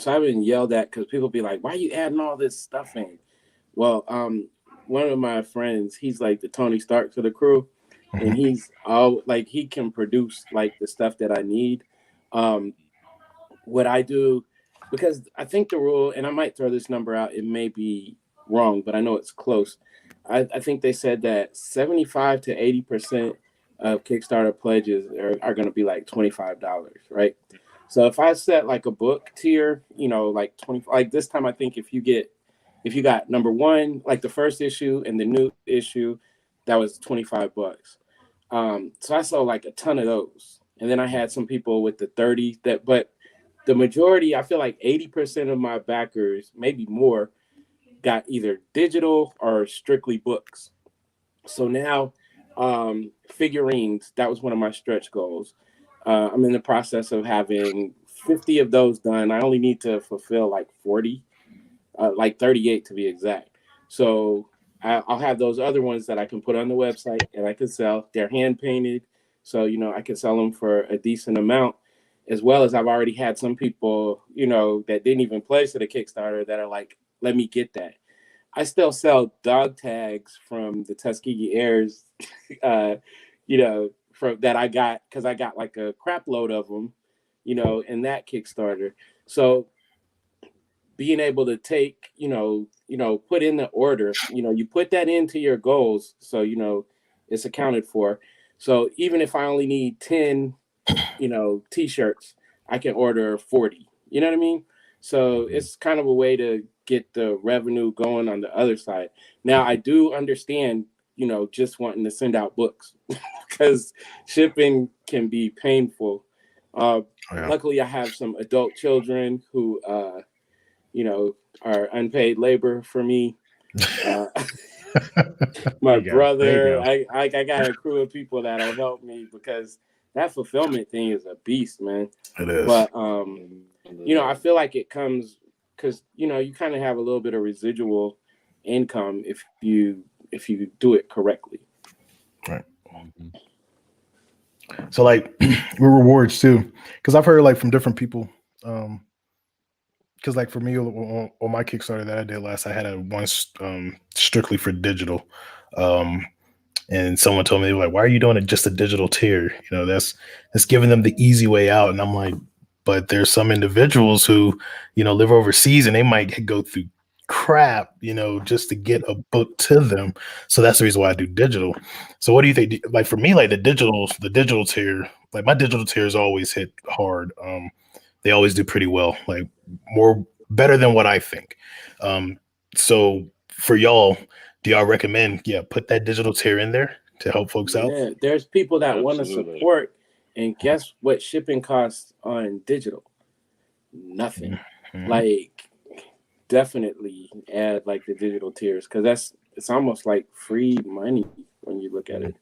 I've been yelled at because people be like, "Why are you adding all this stuff in?" Well, one of my friends, he's like the Tony Stark to the crew. and he's all like he can produce like the stuff that I need. What I do, because I think the rule, and I might throw this number out, it may be wrong, but I know it's close. I think they said that 75 to 80% of Kickstarter pledges are going to be like $25, right? So if I set like a book tier, you know, like 20, like this time, I think if you got number one, like the first issue and the new issue, that was $25. So I sold like a ton of those. And then I had some people with the 30 but the majority, I feel like 80% of my backers, maybe more, got either digital or strictly books. So now figurines, that was one of my stretch goals. I'm in the process of having 50 of those done. I only need to fulfill like 40, like 38 to be exact. So I'll have those other ones that I can put on the website and I can sell. They're hand painted. So, you know, I can sell them for a decent amount, as well as I've already had some people, you know, that didn't even pledge to the Kickstarter that are like, let me get that. I still sell dog tags from the Tuskegee Airs, you know, from that I got, because I got like a crap load of them, you know, in that Kickstarter. So being able to take, you know, put in the order, you know, you put that into your goals. So, you know, it's accounted for. So even if I only need 10, you know, t-shirts, I can order 40, you know what I mean? So it's kind of a way to get the revenue going on the other side. Now I do understand, you know, just wanting to send out books because shipping can be painful. Luckily I have some adult children who, you know, are unpaid labor for me. My brother, I got a crew of people that'll help me because that fulfillment thing is a beast, man.
It is.
But you know, I feel like it comes because, you know, you kind of have a little bit of residual income if you do it correctly.
Right. So like with rewards too, because I've heard like from different people. Because like for me on my Kickstarter that I did last, I had a one strictly for digital. And someone told me, like, why are you doing it just a digital tier? You know, that's giving them the easy way out. And I'm like, but there's some individuals who, you know, live overseas and they might go through crap, you know, just to get a book to them. So that's the reason why I do digital. So what do you think? Like for me, like the digital tier, like my digital tiers always hit hard. They always do pretty well, like better than what I think. So for y'all, do y'all recommend, put that digital tier in there to help folks out?
Yeah, there's people that want to support, and guess what shipping costs on digital? Nothing.
Mm-hmm.
Like, definitely add like the digital tiers because it's almost like free money when you look at it.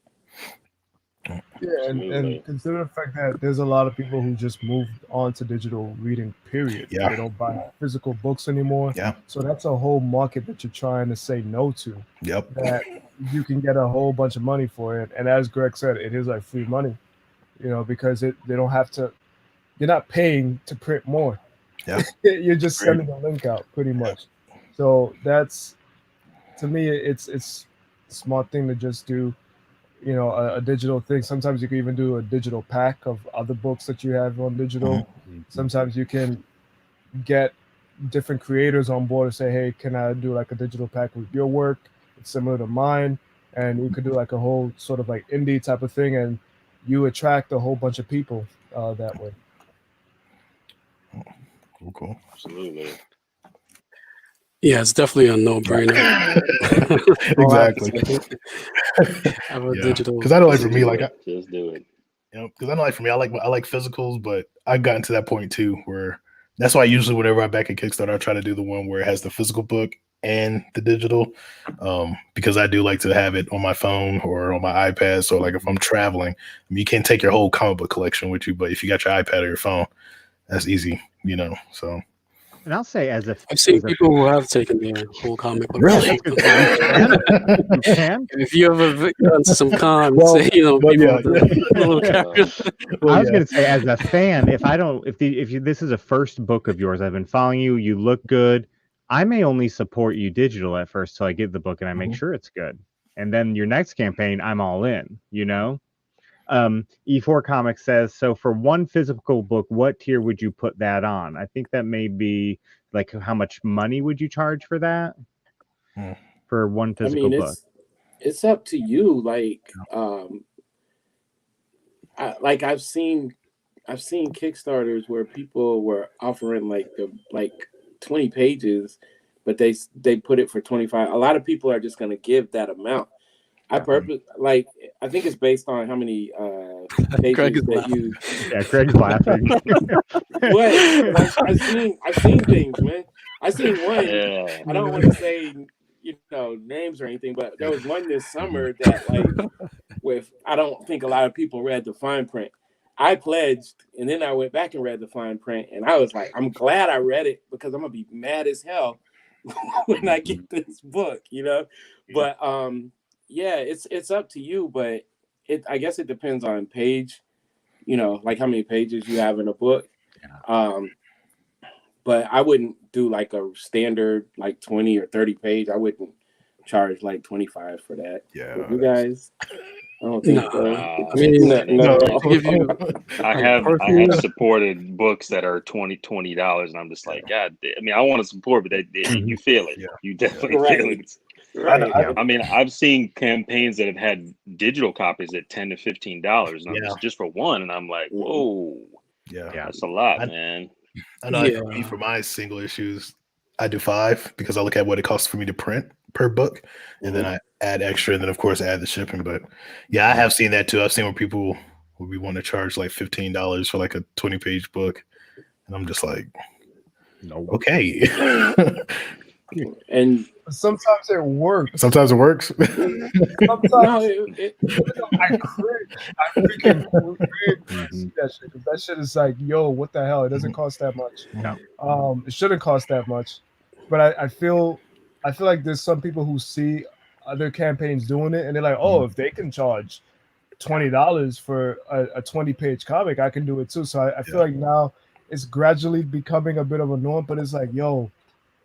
Yeah, and consider the fact that there's a lot of people who just moved on to digital reading, period.
Yeah.
They don't buy physical books anymore.
Yeah.
So that's a whole market that you're trying to say no to.
Yep.
That you can get a whole bunch of money for it. And as Greg said, it is like free money, you know, because they don't have to, you're not paying to print more.
Yeah.
You're just sending the link out pretty much. So that's, to me, it's a smart thing to just do. You know, a digital thing. Sometimes you can even do a digital pack of other books that you have on digital.
Mm-hmm.
Sometimes you can get different creators on board and say, hey, can I do like a digital pack with your work? It's similar to mine. And you could do like a whole sort of like indie type of thing. And you attract a whole bunch of people that way.
Cool.
Absolutely.
Yeah, it's definitely a no-brainer.
Exactly.
Have a digital.
Because I know, like for me, like
just do it.
You know, because I know, like for me, I like physicals, but I've gotten to that point too where that's why usually whenever I back at Kickstarter, I try to do the one where it has the physical book and the digital, because I do like to have it on my phone or on my iPad. So like if I'm traveling, I mean, you can't take your whole comic book collection with you, but if you got your iPad or your phone, that's easy, you know. So.
And I'll say, I've
seen people who have taken their whole comic book.
Really?
You can.
If you ever gone to some cons, you know,
I was going to say, as a fan, if this is a first book of yours, I've been following you, you look good. I may only support you digital at first till I get the book and I make sure it's good. and then your next campaign, I'm all in, you know. E4 Comics says, so for one physical book, what tier would you put that on? I think that may be like, how much money would you charge for that? For one physical book?
It's up to you. Like, I've seen Kickstarters where people were offering like 20 pages, but they put it for 25. A lot of people are just going to give that amount. I think it's based on how many pages that you.
Yeah, Craig's laughing.
But I've seen things, man. I seen one.
Yeah.
I don't want to say names or anything, but there was one this summer that I don't think a lot of people read the fine print. I pledged, and then I went back and read the fine print, and I was like, I'm glad I read it because I'm gonna be mad as hell when I get this book, But yeah, it's up to you, but I guess it depends on page, like how many pages you have in a book. But I wouldn't do like a standard 20 or 30 page. I wouldn't charge 25 for that.
Yeah,
you guys. I don't think so.
I
mean, no.
I have supported books that are $20, and I'm just like, God. I mean, I want to support, but you feel it. Yeah. You definitely feel it.
Right.
I mean, I've seen campaigns that have had digital copies at $10 to $15, and I'm just for one, and I'm like, whoa, that's a lot, man.
I know for my single issues, I do 5 because I look at what it costs for me to print per book, and then I add extra, and then of course add the shipping. But yeah, I have seen that too. I've seen where people would be wanting to charge like $15 for like a 20-page book, and I'm just like, no, okay.
And
sometimes it works.
Sometimes it works.
Sometimes I freaking that shit. That shit is like, yo, what the hell? It doesn't cost that much.
No.
It shouldn't cost that much. But I feel like there's some people who see other campaigns doing it, and they're like, oh, if they can charge $20 for a 20-page comic, I can do it too. So I feel like now it's gradually becoming a bit of a norm, but it's like, yo,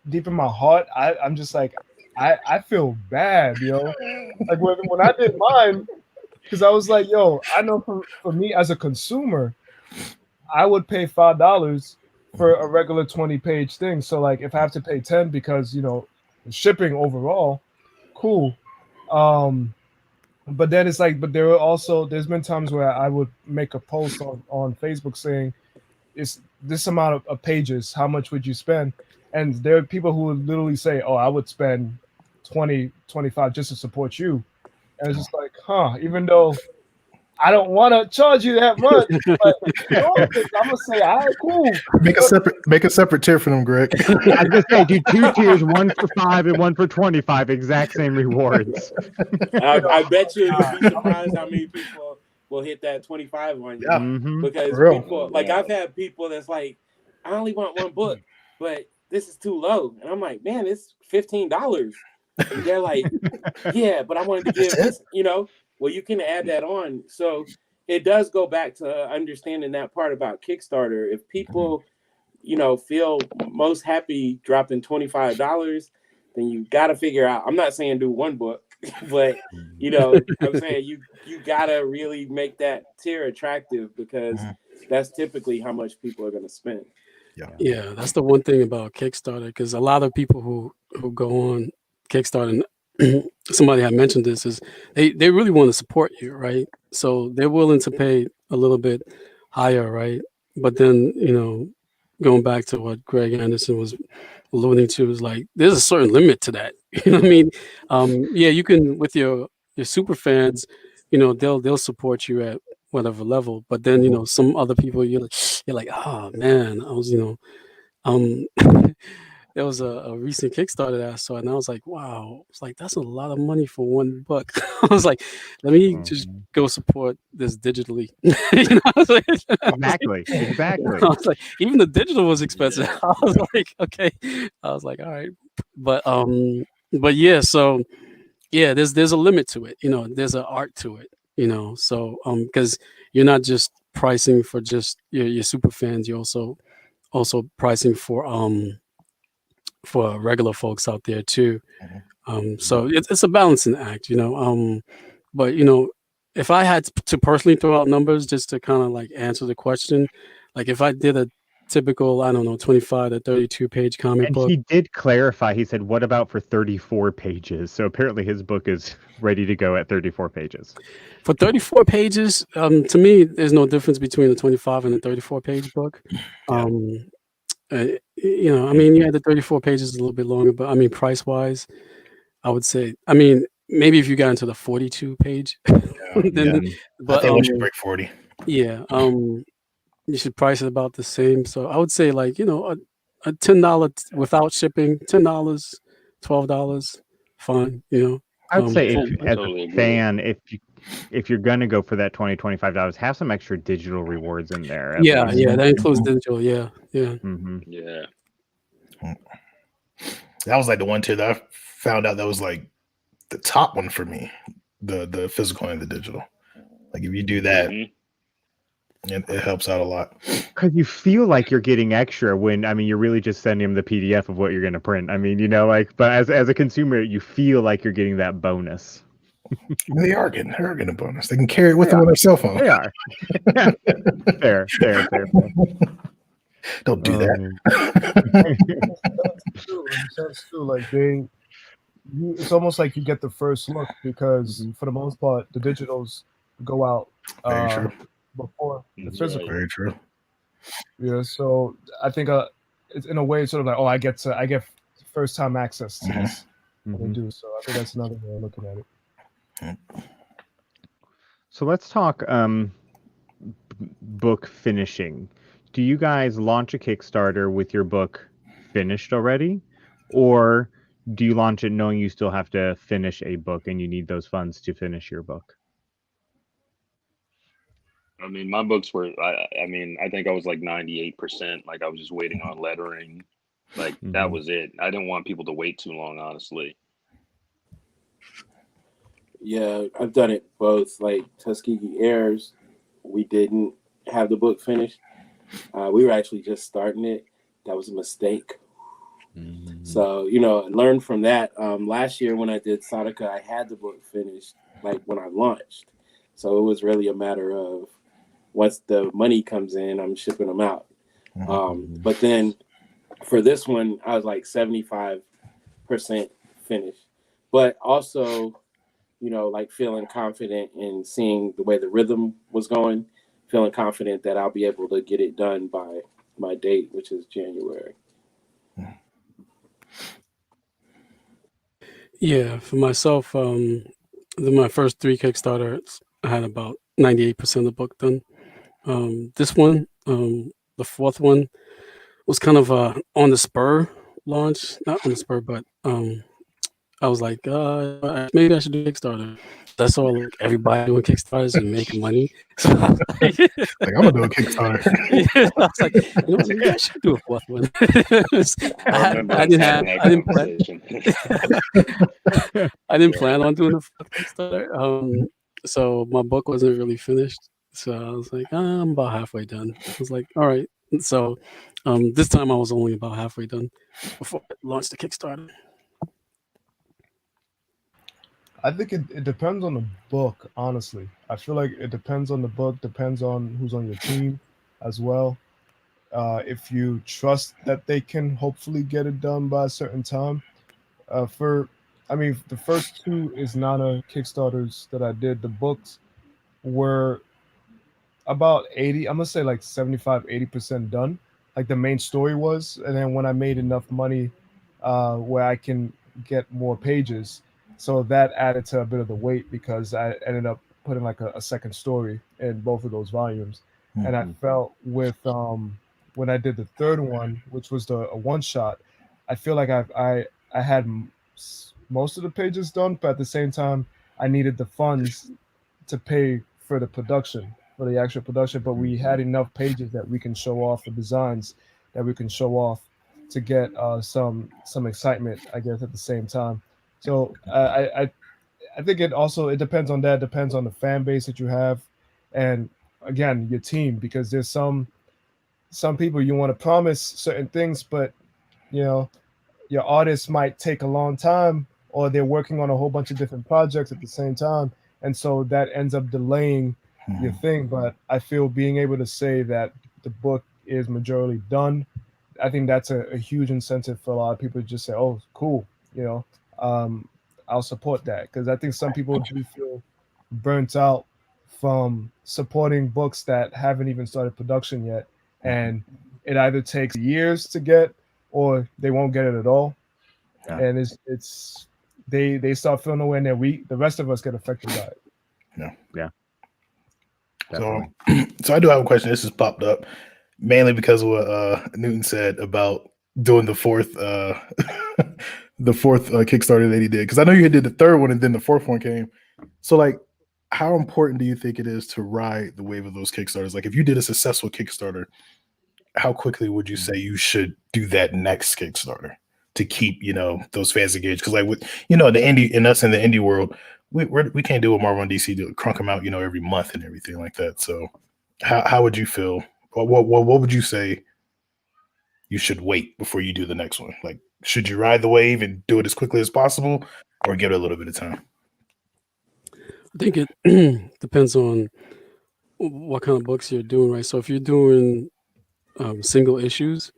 deep in my heart, I'm just like, I feel bad, yo. Like when I did mine, because I was like, yo, I know for me as a consumer, I would pay $5 for a regular 20-page thing. So like if I have to pay 10 because shipping overall, cool. But then it's like, but there's been times where I would make a post on Facebook saying, it's this amount of pages, how much would you spend? And there are people who would literally say, oh, I would spend 20, 25 just to support you. And it's just like, even though I don't want to charge you that much, but I'm gonna say, all right, cool.
Make a separate tier for them, Greg.
I was gonna say, do 2 tiers, one for 5 and one for 25, exact same rewards.
I bet you you'd be surprised how many people will hit that 25 one.
Yeah,
because people I've had people that's like, I only want one book, but this is too low. And I'm like, man, it's $15. And they're like, yeah, but I wanted to give this, well, you can add that on. So it does go back to understanding that part about Kickstarter. If people, feel most happy dropping $25, then you got to figure out, I'm not saying do one book, but, I'm saying you got to really make that tier attractive because that's typically how much people are going to spend.
Yeah, that's the one thing about Kickstarter, because a lot of people who go on Kickstarter, and somebody had mentioned this, is they really want to support you, right? So they're willing to pay a little bit higher, right? But then, going back to what Greg Anderson was alluding to, is like there's a certain limit to that. You know what I mean? Yeah, you can, with your super fans, they'll support you at whatever level, but then some other people you're like, oh man, I was there was a recent Kickstarter that I saw, and I was like, wow, it's like that's a lot of money for one book. I was like, let me just go support this digitally.
Exactly.
I was like, even the digital was expensive. I was like, okay. I was like, all right, but yeah, so yeah, there's a limit to it. There's an art to it. So because you're not just pricing for just your super fans, you're also pricing for regular folks out there too. So it's a balancing act, but if I had to personally throw out numbers just to kind of like answer the question, like if I did a typical, I don't know, 25 to 32 page comic
And
book.
he did clarify. He said, "What about for 34 pages?" So apparently his book is ready to go at 34 pages.
For 34 pages, to me, there's no difference between a 25 and a 34 page book. I mean, the 34 pages is a little bit longer, but I mean, price wise, I would say, I mean, maybe if you got into the 42 page, then,
I think we should break 40.
Yeah, you should price it about the same. So I would say like, a $10 without shipping, $10, $12, fine,
I would say
I
as
totally
a
agree.
fan, if you're gonna go for that $20, $25, have some extra digital rewards in there. At
Yeah,
least.
yeah, that includes digital. Yeah.
Mm-hmm.
Yeah.
That was like the one tier that I found out that was like the top one for me, the physical and the digital. Like if you do that, it helps out a lot.
Because you feel like you're getting extra when, I mean, you're really just sending them the PDF of what you're going to print. I mean, but as a consumer, you feel like you're getting that bonus.
They are getting a bonus. They can carry it with them on their cell phone.
They are. Fair.
Don't do that.
That's true. Like it's almost like you get the first look because for the most part, the digitals go out
Very true.
before the physical.
Very true.
Yeah, so I think it's in a way sort of like, I get first time access to this. What they do. So I think that's another way of looking at it.
So let's talk book finishing. Do you guys launch a Kickstarter with your book finished already, or do you launch it knowing you still have to finish a book and you need those funds to finish your book?
I mean, my books were, I think I was like 98%. Like I was just waiting on lettering. Like that was it. I didn't want people to wait too long, honestly.
Yeah, I've done it both. Like Tuskegee Airs, we didn't have the book finished. We were actually just starting it. That was a mistake. So, learn from that. Last year when I did Sadaka, I had the book finished like when I launched. So it was really a matter of once the money comes in, I'm shipping them out. But then for this one, I was like 75% finished. But also, like feeling confident in seeing the way the rhythm was going, feeling confident that I'll be able to get it done by my date, which is January. Yeah,
for myself, my first 3 Kickstarters, I had about 98% of the book done. This one, the 4th one, was kind of on the spur launch, not on the spur, but I was like, maybe I should do Kickstarter. That's all. Like everybody doing Kickstarters and making money. So I was like,
I'm gonna do a Kickstarter.
I was like, maybe I should do a 4th one. I didn't plan on doing a 4th Kickstarter. So my book wasn't really finished. So I was like, I'm about halfway done. I was like, all right. So this time I was only about halfway done before I launched the Kickstarter.
I think it depends on the book, honestly. I feel like it depends on the book, depends on who's on your team as well. If you trust that they can hopefully get it done by a certain time. The first 2 is Nana Kickstarters that I did. The books were about 80, I'm going to say like 75, 80% done. Like the main story was. And then when I made enough money where I can get more pages, so that added to a bit of the weight because I ended up putting like a second story in both of those volumes. And I felt with when I did the 3rd one, which was a one shot, I feel like I had most of the pages done, but at the same time, I needed the funds to pay for the production, for the actual production. But we had enough pages that we can show off the designs that we can show off to get some excitement, I guess, at the same time. So I think it depends on that. Depends on the fan base that you have, and again your team, because there's some people you want to promise certain things, but your artist might take a long time or they're working on a whole bunch of different projects at the same time, and so that ends up delaying your thing. But I feel being able to say that the book is majorly done, I think that's a huge incentive for a lot of people to just say, "Oh, cool, I'll support that," because I think some people do feel burnt out from supporting books that haven't even started production yet, and it either takes years to get or they won't get it at all.
Yeah.
And it's they start feeling away, and then the rest of us get affected by it.
Yeah.
So,
Definitely.
so I do have a question. This has popped up mainly because of what Newton said about doing the fourth Kickstarter that he did. Because I know you did the third one and then the fourth one came. So, like, how important do you think it is to ride the wave of those Kickstarters? Like, if you did a successful Kickstarter, how quickly would you say you should do that next Kickstarter to keep, those fans engaged? Because, like, with the indie and us in the indie world, we can't do what Marvel and DC do, crunk them out, every month and everything like that. So, how would you feel? What would you say you should wait before you do the next one? Like, should you ride the wave and do it as quickly as possible, or give it a little bit of time?
I think it depends on what kind of books you're doing, right? So if you're doing single issues,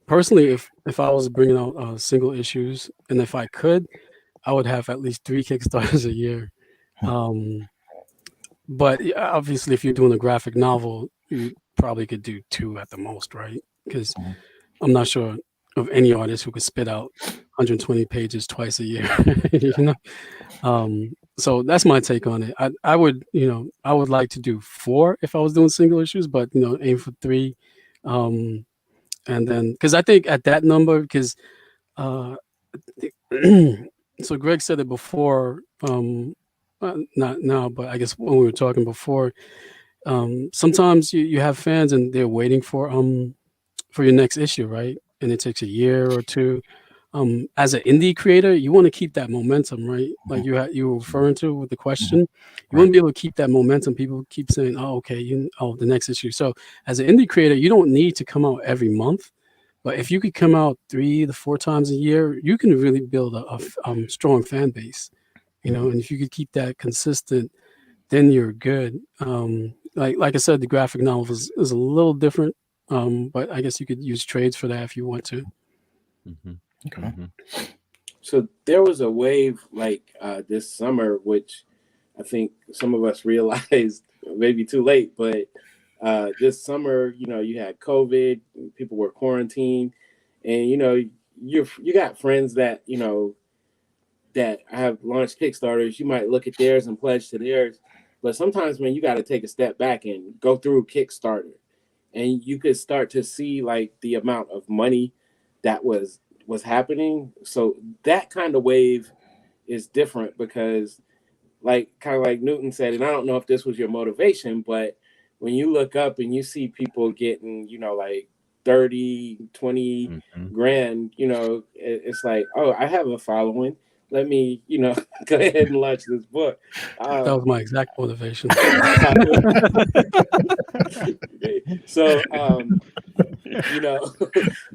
personally, if I was bringing out single issues, and if I could, I would have at least 3 Kickstarters a year. But obviously, if you're doing a graphic novel, you probably could do 2 at the most, right? Because I'm not sure of any artist who could spit out 120 pages twice a year. So that's my take on it. I would like to do 4 if I was doing single issues, but aim for 3. And then, because I think at that number, because so Greg said it before, not now, but I guess when we were talking before, sometimes you have fans and they're waiting for your next issue, right? And it takes a year or 2. As an indie creator, you want to keep that momentum, right? Like you were referring to with the question, you want to be able to keep that momentum. People keep saying, "Oh, okay, the next issue." So as an indie creator, you don't need to come out every month, but if you could come out 3 to 4 times a year, you can really build a strong fan base, And if you could keep that consistent, then you're good. Like I said, the graphic novel is a little different, but I guess you could use trades for that if you want to.
Okay.
So there was a wave like this summer, which I think some of us realized maybe too late, but this summer, you had COVID, people were quarantined, and you got friends that that have launched Kickstarters. You might look at theirs and pledge to theirs, but sometimes when you got to take a step back and go through Kickstarter, and you could start to see like the amount of money that was happening. So that kind of wave is different because kind of like Newton said, and I don't know if this was your motivation, but when you look up and you see people getting, like 30, 20 grand, it's like, oh, I have a following. Let me, go ahead and launch this book.
That was my exact motivation.
So,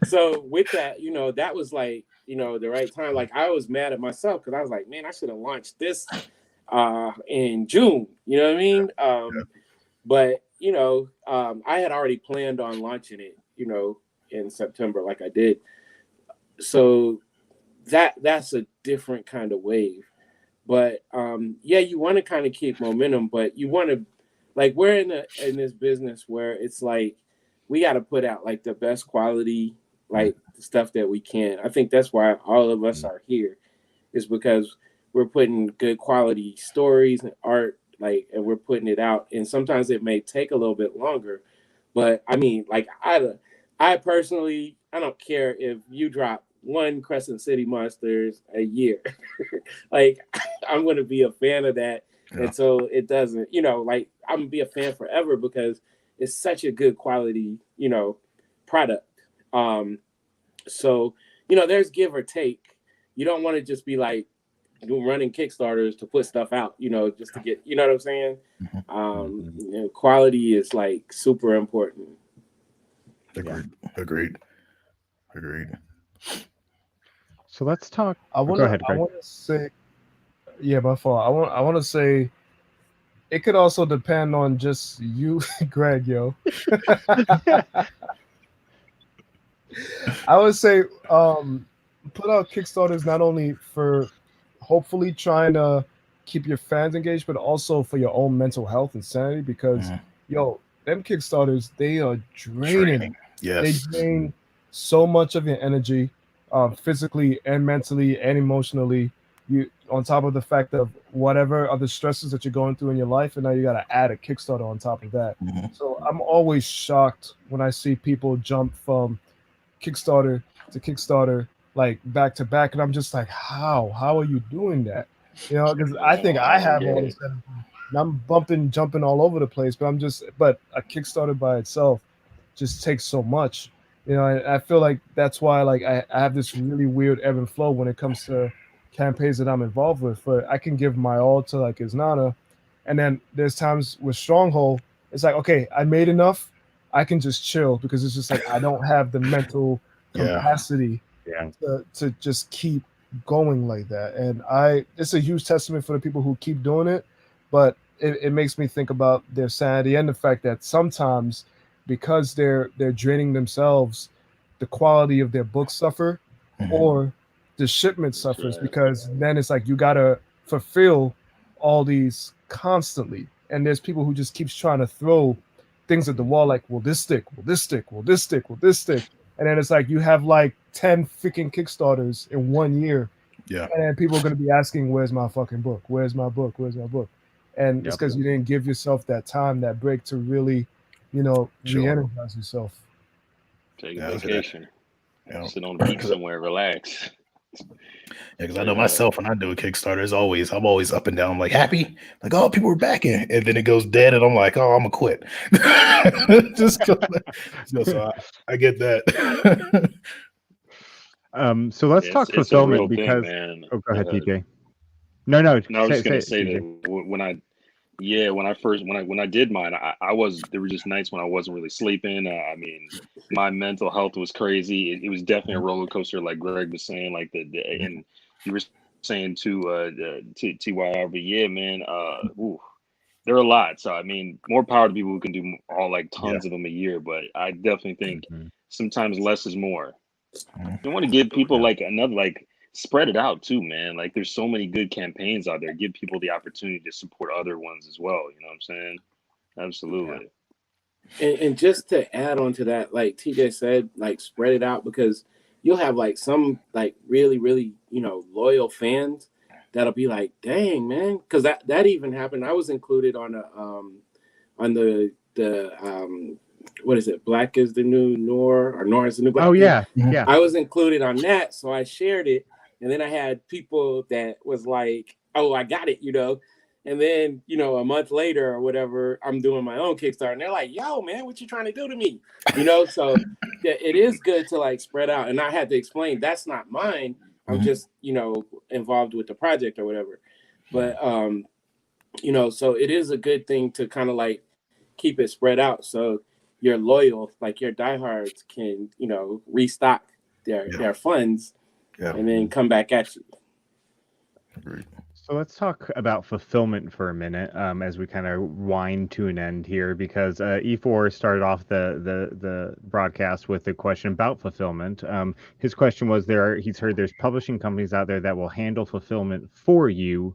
so with that, that was like, the right time. Like I was mad at myself because I was like, man, I should have launched this in June. You know what I mean? But I had already planned on launching it, in September, like I did. So that's a different kind of wave. But you want to kind of keep momentum, but you want to, like, we're in this business where it's like we got to put out like the best quality, like stuff that we can. I think that's why all of us are here, is because we're putting good quality stories and art, like, and we're putting it out. And sometimes it may take a little bit longer, but I mean, like, I personally, I don't care if you drop 1 Crescent City Monsters a year. Like, I'm going to be a fan of that. Yeah. And so it doesn't, like, I'm going to be a fan forever because it's such a good quality, product. So, there's give or take. You don't want to just be like running Kickstarters to put stuff out, just to get, you know what I'm saying? Quality is like super important.
Agreed.
So So let's talk.
I
Go ahead, Greg.
want to say, yeah, my fault. I want to say, it could also depend on just you, Greg, yo. I would say, put out Kickstarters not only for hopefully trying to keep your fans engaged, but also for your own mental health and sanity. Because, yo, them Kickstarters, they are draining.
Yes.
They drain so much of your energy, physically and mentally and emotionally. You, on top of the fact of whatever other stresses that you're going through in your life, and now you got to add a Kickstarter on top of that. So I'm always shocked when I see people jump from Kickstarter to Kickstarter like back to back, and I'm just like, how are you doing that? You know, because I think I have all this energy, and I'm jumping all over the place, but a Kickstarter by itself just takes so much. You know, I feel like that's why like I have this really weird ebb and flow when it comes to campaigns that I'm involved with. But I can give my all to like Iznana, and then there's times with Stronghold, it's like, okay, I made enough, I can just chill, because it's just like I don't have the mental capacity to just keep going like that. And it's a huge testament for the people who keep doing it, but it makes me think about their sanity and the fact that sometimes, because they're draining themselves, the quality of their books suffer, or the shipment suffers, because then it's like you gotta fulfill all these constantly, and there's people who just keeps trying to throw things at the wall, like, will this stick, will this stick, will this stick, will this stick, and then it's like you have like 10 freaking Kickstarters in 1 year, and then people are going to be asking, where's my fucking book, where's my book, where's my book? And it's because you didn't give yourself that time, that break, to really, you know, re-energize yourself.
Take a vacation. Sit on the beach somewhere, relax.
Because I know myself, when I do a Kickstarter, I'm always up and down. I'm like happy, like, oh, people are backing, and then it goes dead, and I'm like, oh, I'm gonna quit. Just go. So I get that.
So let's talk fulfillment, because
thing,
go ahead, TJ. No, I was
just gonna say that when I did mine, there were just nights when I wasn't really sleeping. I mean, my mental health was crazy. It was definitely a roller coaster, like Greg was saying, like and you were saying to TYR, but yeah, man, there are a lot. So I mean, more power to people who can do all like tons of them a year. But I definitely think sometimes less is more. You want to give people like another, like, spread it out too, man. Like, there's so many good campaigns out there. Give people the opportunity to support other ones as well. You know what I'm saying? Absolutely.
And just to add on to that, like TJ said, like, spread it out, because you'll have like some like really, really, you know, loyal fans that'll be like, dang, man, because that even happened. I was included on the what is it? Black is the new Noir, or Noir is the new Black.
Oh yeah, yeah.
I was included on that, so I shared it, and then I had people that was like, "Oh, I got it," you know. And then, you know, a month later or whatever, I'm doing my own Kickstarter, and they're like, "Yo, man, what you trying to do to me?" You know. So it is good to like spread out, and I had to explain that's not mine. I'm just, you know, involved with the project or whatever. But you know, so it is a good thing to kind of like keep it spread out, so your loyal, like your diehards, can, you know, restock their funds and then come back at you.
So let's talk about fulfillment for a minute, as we kind of wind to an end here, because E4 started off the broadcast with a question about fulfillment. His question was, he's heard there's publishing companies out there that will handle fulfillment for you.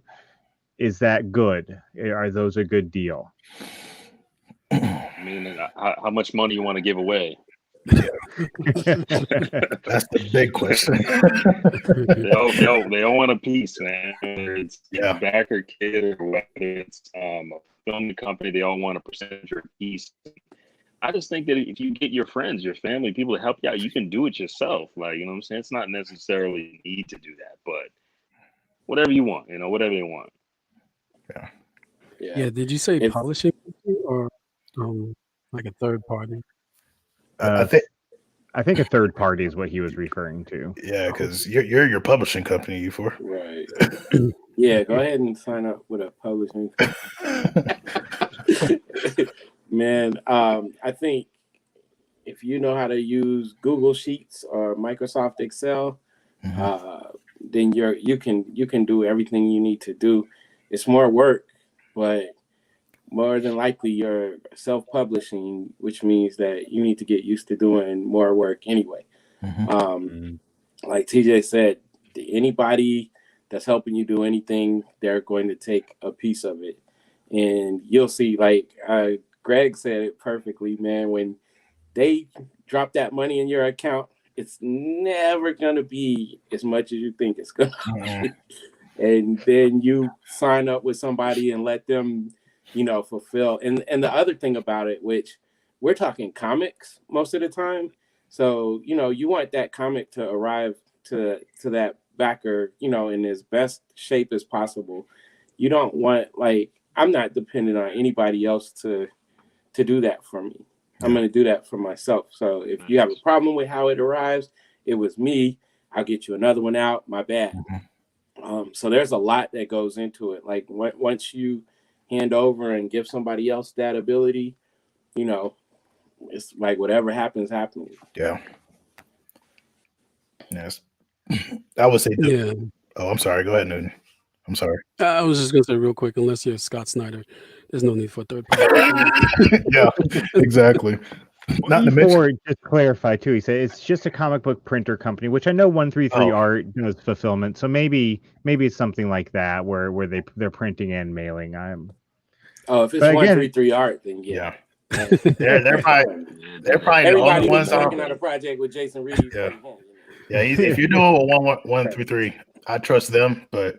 Is that good? Are those a good deal?
I mean, how much money you want to give away?
That's the big question.
they all want a piece, man. Whether it's backer kid or whether it's a film company, they all want a percentage or a piece. I just think that if you get your friends, your family, people to help you out, you can do it yourself. Like, you know what I'm saying? It's not necessarily a need to do that, but whatever you want, you know, whatever they want.
Yeah. Did you say publishing or like a third party?
I
think a third party is what he was referring to.
Yeah, because you're your publishing company, E4.
Right. Yeah, go ahead and sign up with a publishing company. Man, I think if you know how to use Google Sheets or Microsoft Excel, then you can do everything you need to do. It's more work, but more than likely you're self-publishing, which means that you need to get used to doing more work anyway. Like TJ said, anybody that's helping you do anything, they're going to take a piece of it. And you'll see, like Greg said it perfectly, man, when they drop that money in your account, it's never going to be as much as you think it's going to be. And then you sign up with somebody and let them, fulfill. And the other thing about it, which we're talking comics most of the time. So, you want that comic to arrive to that backer, in as best shape as possible. You don't want, I'm not dependent on anybody else to do that for me. I'm going to do that for myself. So if you have a problem with how it arrives, it was me. I'll get you another one out. My bad. So there's a lot that goes into it. Like once you hand over and give somebody else that ability, it's like whatever happens.
Yeah. Yes. I would say.
Yeah.
Oh, I'm sorry. Go ahead, Newton. I'm sorry.
I was just gonna say real quick, unless you're Scott Snyder, there's no need for a third party.
Yeah, exactly. Not to mention,
just clarify too, he said it's just a comic book printer company, which I know 133 Art does fulfillment. So maybe it's something like that where they're printing and mailing.
If it's 133 Art, then yeah.
they're probably the only ones
working on a project with Jason Reed.
Yeah, if you're doing a 133, I trust them, but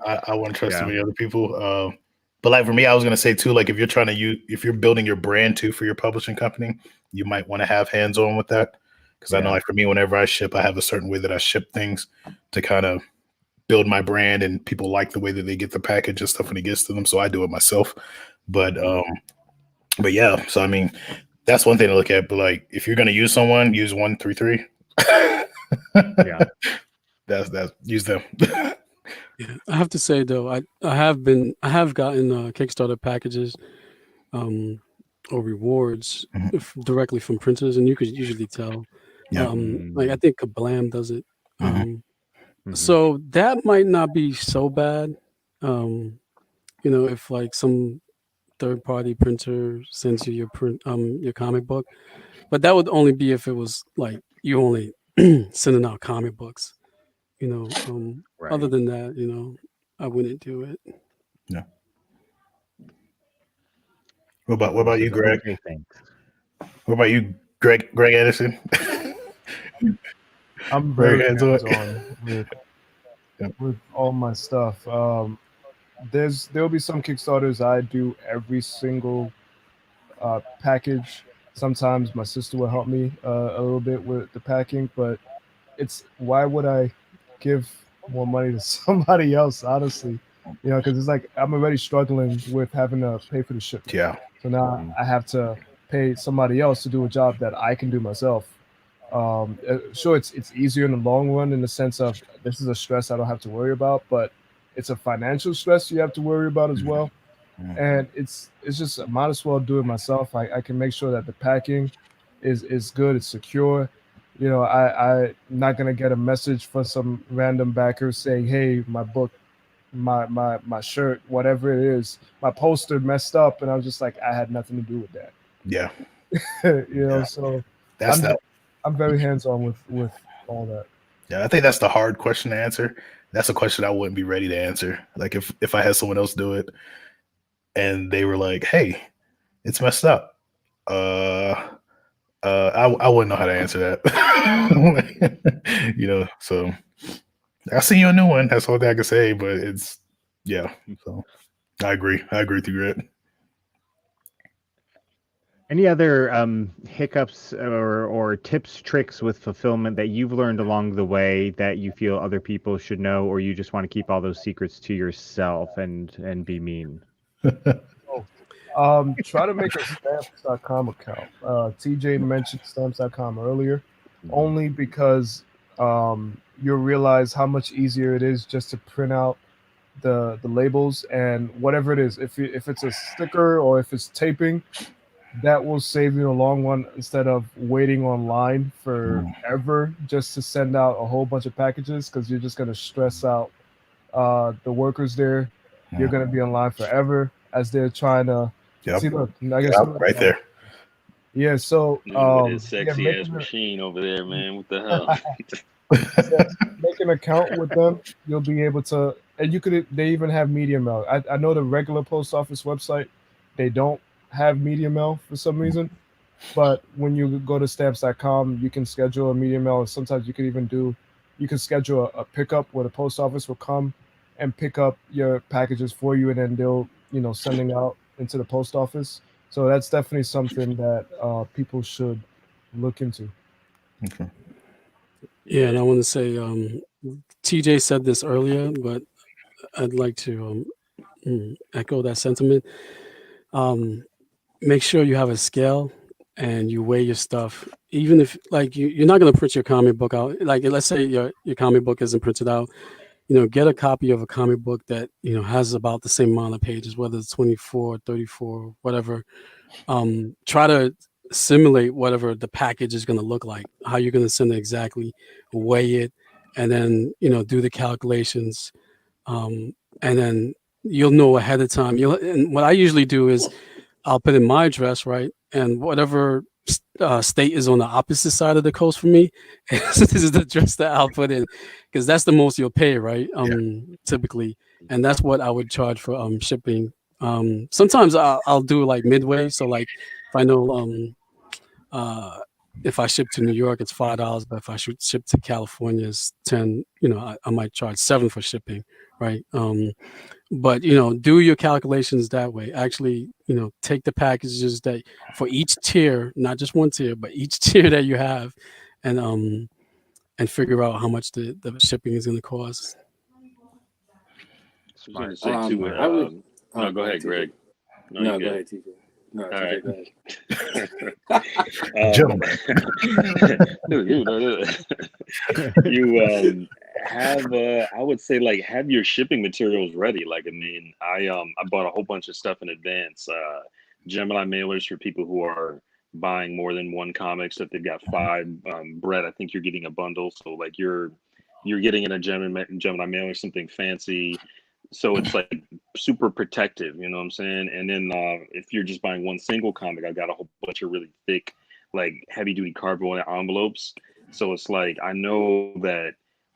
I wouldn't trust too many other people. But like for me, I was gonna say too, like if you're building your brand too for your publishing company, you might want to have hands on with that. Because I know, like for me, whenever I ship, I have a certain way that I ship things to kind of build my brand, and people like the way that they get the package and stuff when it gets to them. So I do it myself. But yeah, so I mean, that's one thing to look at. But like, if you're gonna use someone, use 133.
Yeah,
that's use them.
Yeah, I have to say though, I have gotten Kickstarter packages, or rewards directly from printers, and you could usually tell. Like I think Kablam does it. So that might not be so bad. If like some third party printer sends you your comic book, but that would only be if it was like you only sending out comic books. Other than that, I wouldn't do it.
Yeah. What about you, Greg?
Okay, thanks.
What about you, Greg Anderson?
I'm very hands-on with all my stuff. There'll be some Kickstarters I do every single package. Sometimes my sister will help me a little bit with the packing, but why would I give more money to somebody else, honestly? Because it's like I'm already struggling with having to pay for the ship.
Yeah.
So now I have to pay somebody else to do a job that I can do myself. Sure, it's easier in the long run in the sense of this is a stress I don't have to worry about, but it's a financial stress you have to worry about as well. And it's just I might as well do it myself. I can make sure that the packing is good, it's secure. I'm not gonna get a message from some random backer saying, "Hey, my book, my shirt, whatever it is, my poster messed up," and I was just like, I had nothing to do with that.
Yeah.
So
I'm
very hands-on with all that.
Yeah, I think that's the hard question to answer. That's a question I wouldn't be ready to answer. Like if I had someone else do it and they were like, "Hey, it's messed up," I wouldn't know how to answer that. So I'll send you a new one. That's all that I can say. But so I agree with you, Greg.
Any other hiccups or tips, tricks with fulfillment that you've learned along the way that you feel other people should know, or you just want to keep all those secrets to yourself and be mean?
Try to make a stamps.com account. TJ mentioned stamps.com earlier, only because you'll realize how much easier it is just to print out the labels and whatever it is. If it's a sticker or if it's taping, that will save you in the long run instead of waiting online forever just to send out a whole bunch of packages, because you're just going to stress out the workers there. You're going to be online forever as they're trying to see. Look, I guess
right there.
Yeah, so
with his sexy
making
ass machine over there, man. What the hell?
so make an account with them. You'll be able to, and you could. They even have media mail. I know the regular post office website, they don't have media mail for some reason. But when you go to stamps.com, you can schedule a media mail. And sometimes you can even you can schedule a pickup where the post office will come and pick up your packages for you, and then they'll sending out into the post office. So that's definitely something that people should look into.
Okay.
Yeah, and I want to say, TJ said this earlier, but I'd like to echo that sentiment. Make sure you have a scale and you weigh your stuff. Even if like you're not going to print your comic book out. Like let's say your comic book isn't printed out. Get a copy of a comic book that has about the same amount of pages, whether it's 24, 34, whatever. Try to simulate whatever the package is going to look like, how you're going to send it exactly, weigh it, and then do the calculations, and then you'll know ahead of time. And what I usually do is I'll put in my address, right, and whatever state is on the opposite side of the coast for me, this is the address that I'll put in, because that's the most you'll pay, right? Typically, and that's what I would charge for shipping. Sometimes I'll do like midway, so like if I know if I ship to New York it's $5, but if I should ship to California it's $10. I might charge $7 for shipping, right? But do your calculations that way. Actually, take the packages that for each tier, not just one tier, but each tier that you have, and figure out how much the shipping is going to cost.
I was going to say too. No, go ahead, Greg.
No, go ahead, TJ. No,
All
TJ,
right. You have I would say like have your shipping materials ready. Like I bought a whole bunch of stuff in advance. Gemini mailers for people who are buying more than one comic. So if they've got 5, Brett, I think you're getting a bundle. So like you're getting in a Gemini mailer, something fancy. So it's like super protective, you know what I'm saying? And then if you're just buying one single comic, I got a whole bunch of really thick, like heavy duty cardboard envelopes. So it's like, I know that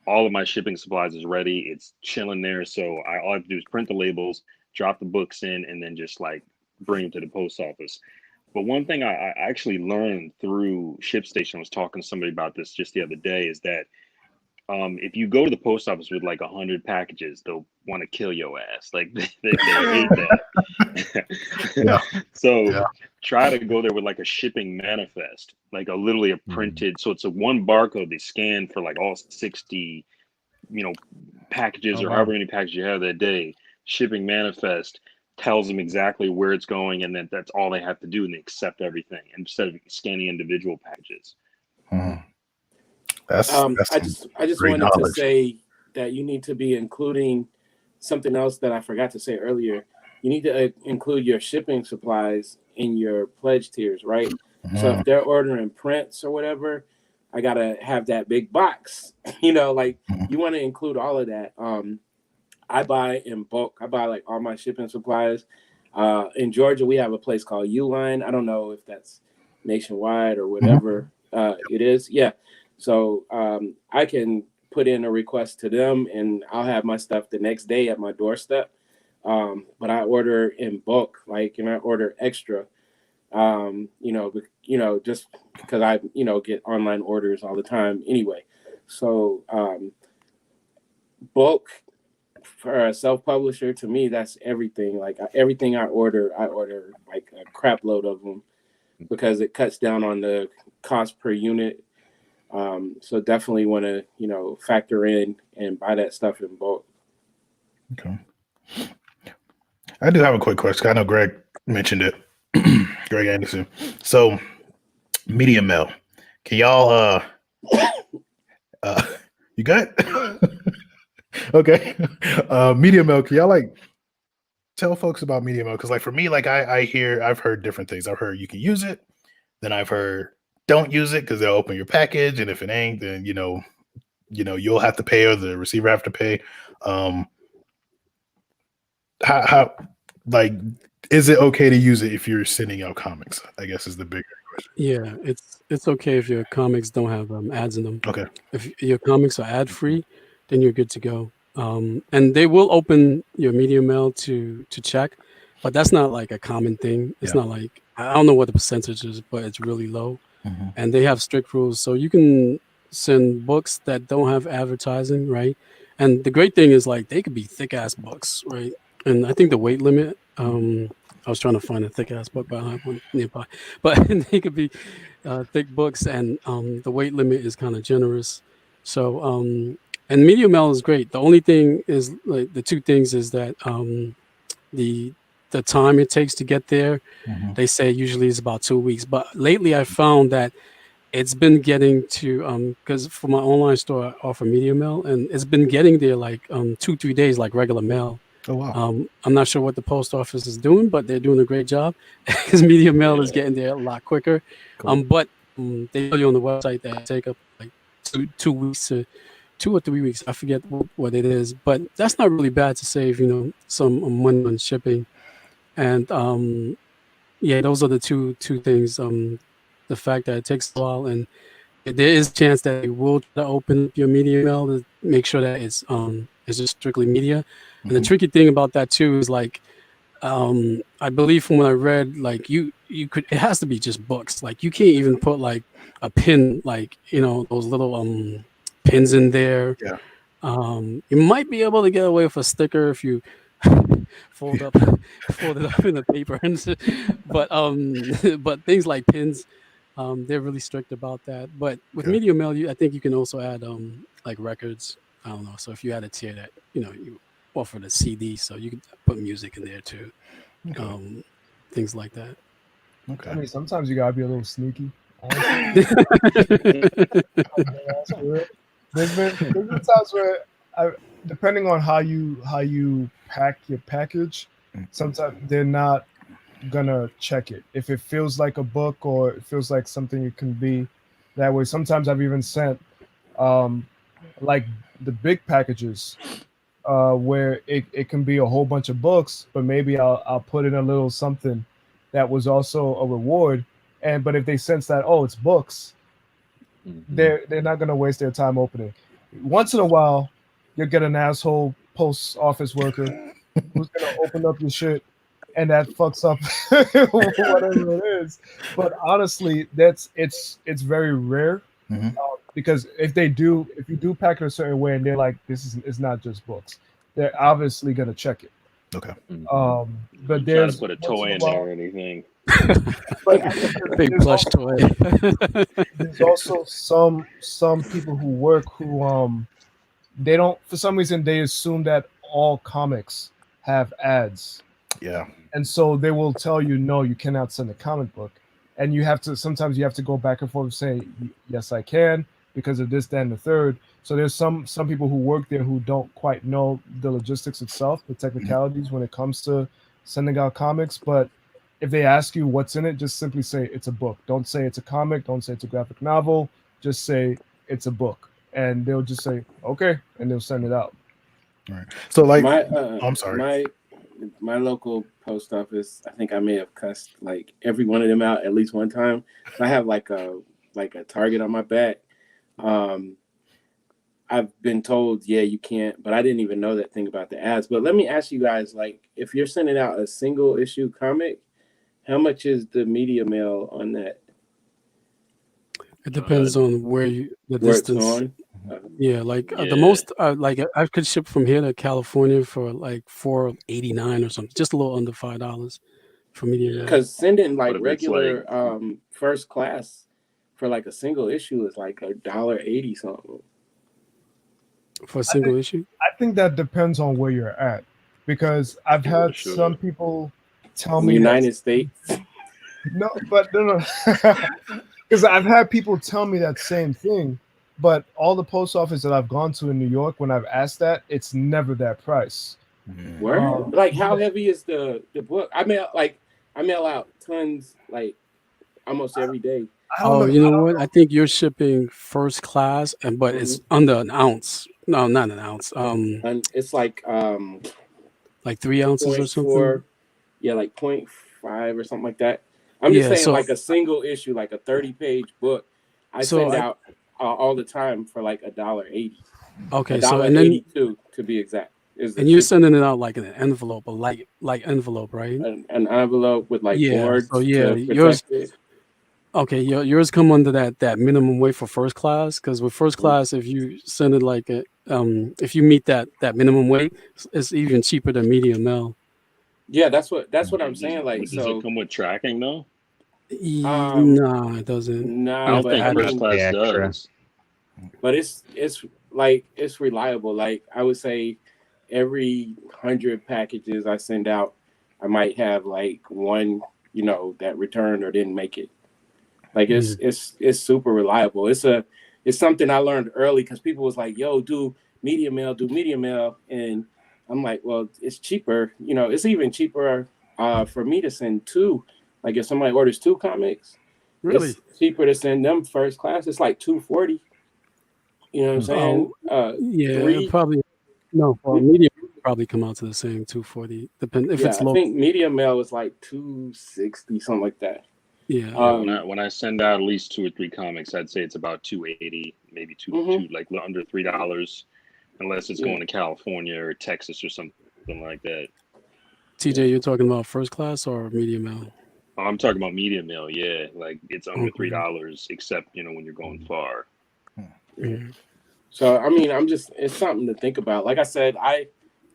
all of my shipping supplies is ready. It's chilling there. So all I have to do is print the labels, drop the books in, and then just like bring them to the post office. But one thing I actually learned through ShipStation, I was talking to somebody about this just the other day, is that if you go to the post office with like 100 packages, they'll want to kill your ass. Like they hate that. So try to go there with like a shipping manifest, like literally a printed. So it's a one barcode they scan for like all 60, packages or however many packages you have that day. Shipping manifest tells them exactly where it's going, and then that's all they have to do, and they accept everything instead of scanning individual packages.
That's
I just wanted to say that you need to be including something else that I forgot to say earlier. You need to include your shipping supplies in your pledge tiers, right? So if they're ordering prints or whatever, I gotta have that big box. Like you want to include all of that. I buy in bulk. I buy like all my shipping supplies. In Georgia, we have a place called Uline. I don't know if that's nationwide or whatever it is. Yeah. So I can put in a request to them, and I'll have my stuff the next day at my doorstep. But I order in bulk, and I order extra. Just because I get online orders all the time anyway. So bulk for a self-publisher, to me, that's everything. Like everything I order like a crap load of them because it cuts down on the cost per unit. So definitely want to, factor in and buy that stuff in bulk.
Okay. I do have a quick question. I know Greg mentioned it. Greg Anderson. So media mail. Can y'all you got okay. Media mail, can y'all tell folks about Media Mail, because like for me, like I've heard different things. I've heard you can use it, then I've heard don't use it because they'll open your package, and if it ain't, then you'll have to pay or the receiver have to pay. How like is it okay to use it if you're sending out comics? I guess is the bigger question.
Yeah, it's okay if your comics don't have ads in them.
Okay.
If your comics are ad free, then you're good to go. And they will open your media mail to check, but that's not like a common thing. It's not like, I don't know what the percentage is, but it's really low.
Mm-hmm.
And they have strict rules, so you can send books that don't have advertising, right? And the great thing is like they could be thick ass books, right? And I think the weight limit, I was trying to find a thick ass book, but I don't have one nearby. But they could be thick books, and the weight limit is kind of generous. So and media mail is great. The only thing is like the two things is that the time it takes to get there.
Mm-hmm.
They say usually is about 2 weeks, but lately I found that it's been getting to because for my online store I offer media mail, and it's been getting there like 2-3 days like regular mail.
Oh wow.
I'm not sure what the post office is doing, but they're doing a great job because media mail is getting there a lot quicker.
Cool.
But they tell you on the website that it take up like 2 weeks to 2 or 3 weeks. I forget what it is, but that's not really bad to save some money on shipping. And those are the two things. The fact that it takes a while, and there is a chance that they will try to open up your media mail to make sure that it's just strictly media. And the tricky thing about that too is like, I believe from what I read, like you could, it has to be just books. Like you can't even put like a pin, like, those little pins in there.
Yeah.
You might be able to get away with a sticker if you fold it up in the paper. But things like pins, they're really strict about that. But with media mail, I think you can also add like records. I don't know. So if you had a tier that you offer the CD, so you could put music in there too.
Okay.
Things like that.
Okay.
I mean, sometimes you gotta be a little sneaky. There's been times where depending on how you pack your package, sometimes they're not gonna check it. If it feels like a book or it feels like something it can be that way. Sometimes I've even sent like the big packages where it can be a whole bunch of books, but maybe I'll put in a little something that was also a reward. But if they sense that, oh, it's books, they're not gonna waste their time opening. Once in a while, you'll get an asshole post office worker who's gonna open up your shit, and that fucks up whatever it is. But honestly, it's very rare. Because if you do pack it a certain way and they're like, it's not just books, they're obviously gonna check it.
Okay.
Try
But
to put a toy in there or anything.
Big plush toy.
There's also some people who work who they don't, for some reason they assume that all comics have ads.
Yeah.
And so they will tell you, no, you cannot send a comic book. And sometimes you have to go back and forth and say, yes, I can, because of this, that, and the third. So there's some people who work there who don't quite know the logistics itself, the technicalities when it comes to sending out comics. But if they ask you what's in it, just simply say it's a book. Don't say it's a comic. Don't say it's a graphic novel. Just say it's a book. And they'll just say, okay, and they'll send it out.
All right. So like, I'm sorry.
My local post office, I think I may have cussed like every one of them out at least one time. I have like a target on my back. I've been told, yeah, you can't, but I didn't even know that thing about the ads. But let me ask you guys, like, if you're sending out a single issue comic, how much is the media mail on that?
It depends on where the distance.
It's on.
Yeah, like the most, like I could ship from here to California for like $4.89 or something, just a little under $5 for media.
Because sending like regular first class for like a single issue is like $1.80 something.
For a single issue?
I think that depends on where you're at, because I've had some people tell me
United States.
No, because I've had people tell me that same thing. But all the post office that I've gone to in New York, when I've asked that, it's never that price.
Where? Like, how heavy is the book? I mail out tons, like almost every day.
Oh, you know what? I think you're shipping first class, but it's under an ounce. No, not an ounce.
And it's like
3 ounces or something.
Yeah, like 0.5 or something like that. I'm just saying, like a single issue, like a 30-page book, I send out all the time for like $1.80.
Okay,
$1.82 to be exact.
And you're sending it out like in an envelope, a light envelope, right?
An envelope with like boards.
So yours. Okay, yours come under that minimum weight for first class, because with first class, if you send it like if you meet that minimum weight, it's even cheaper than medium mail.
Yeah, that's what I'm saying. Like,
does it come with tracking though?
No, it doesn't.
No,
I don't think first class does.
But it's reliable. Like, I would say every 100 packages I send out, I might have like one, that returned or didn't make it. Like, it's super reliable. It's something I learned early, because people was like, "Yo, do media mail," and I'm like, well, it's cheaper. It's even cheaper for me to send 2. Like, if somebody orders 2 comics,
really,
it's cheaper to send them first class. It's like $2.40. You know what I'm saying?
3, probably. No, for media probably come out to the same $2.40. Depend if it's low.
I think media mail is like $2.60, something like that.
Yeah.
When I send out at least 2 or 3 comics, I'd say it's about $2.80, maybe two, like under $3, unless it's going to California or Texas or something like that.
TJ, you're talking about first class or media mail?
Oh, I'm talking about media mail. Yeah, like it's under $3, except when you're going far.
So I mean, it's something to think about. Like I said, I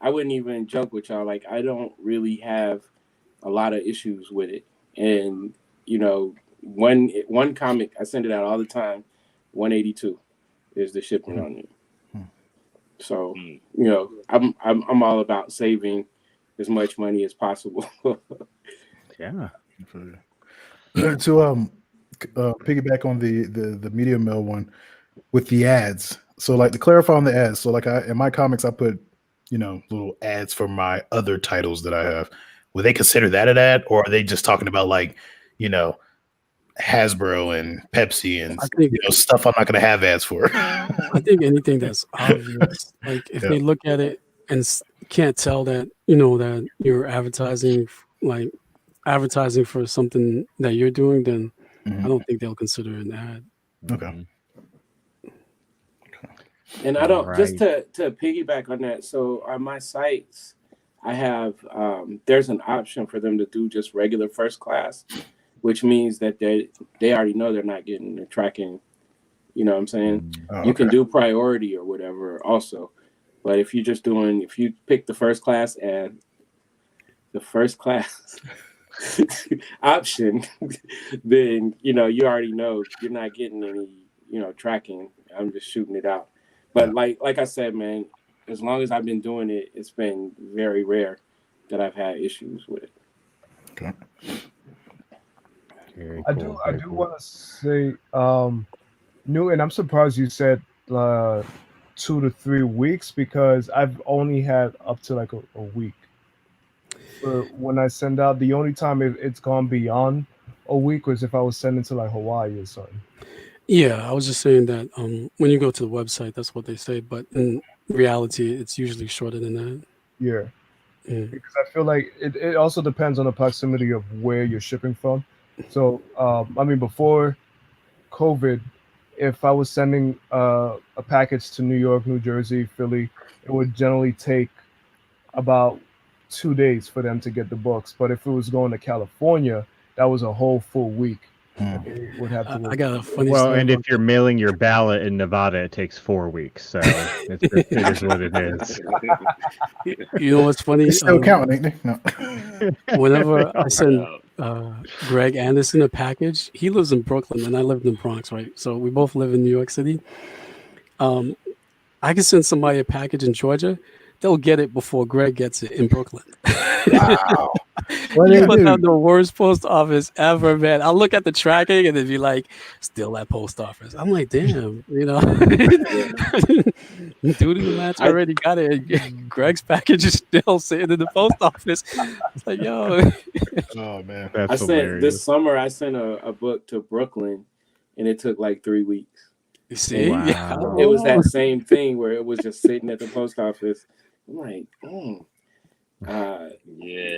wouldn't even joke with y'all. Like, I don't really have a lot of issues with it. And one comic, I send it out all the time. $1.82 is the shipping on it. So I'm all about saving as much money as possible.
Yeah.
To piggyback on the media mail one with the ads. So, like, to clarify on the ads. So, like, in my comics, I put little ads for my other titles that I have. Would they consider that an ad, or are they just talking about like Hasbro and Pepsi and stuff I'm not going to have ads for?
I think anything that's obvious, like if they look at it and can't tell that that you're advertising for something that you're doing, then I don't think they'll consider an ad.
Okay.
And I don't, just to piggyback on that. So on my sites, I have there's an option for them to do just regular first class, which means that they already know they're not getting the tracking. You know what I'm saying? You can do priority or whatever also. But if you pick the first class ad, the first class option, then you already know you're not getting any tracking. I'm just shooting it out. But like I said, man, as long as I've been doing it, it's been very rare that I've had issues with it.
Okay.
I do want to say, Newton, I'm surprised you said 2 to 3 weeks, because I've only had up to like a week. But when I send out, the only time it's gone beyond a week was if I was sending to like Hawaii or something.
Yeah, I was just saying that when you go to the website, that's what they say. But in reality, it's usually shorter than that.
Yeah. Because I feel like it also depends on the proximity of where you're shipping from. So, I mean, before COVID, if I was sending a package to New York, New Jersey, Philly, it would generally take about 2 days for them to get the books. But if it was going to California, that was a whole full week. It would have to
I got a funny story.
And if you're mailing your ballot in Nevada, it takes 4 weeks. So it is what it is.
You know what's funny?
It's still counting, ain't they? No.
Whenever I send Greg Anderson a package, he lives in Brooklyn and I live in the Bronx, right? So we both live in New York City. I can send somebody a package in Georgia. They'll get it before Greg gets it in Brooklyn.
Wow. What
You
they
put
do?
down the worst post office ever, man. I'll look at the tracking and it'd be like, still at post office. I'm like, damn, you know. Dude in the match already got it. Greg's package is still sitting in the post office. It's like, yo.
Oh man,
That's
This
hilarious.
summer I sent a book to Brooklyn, and it took like 3 weeks.
You see?
Wow.
Yeah.
It was that same thing where it was just sitting at the post office. I'm like, it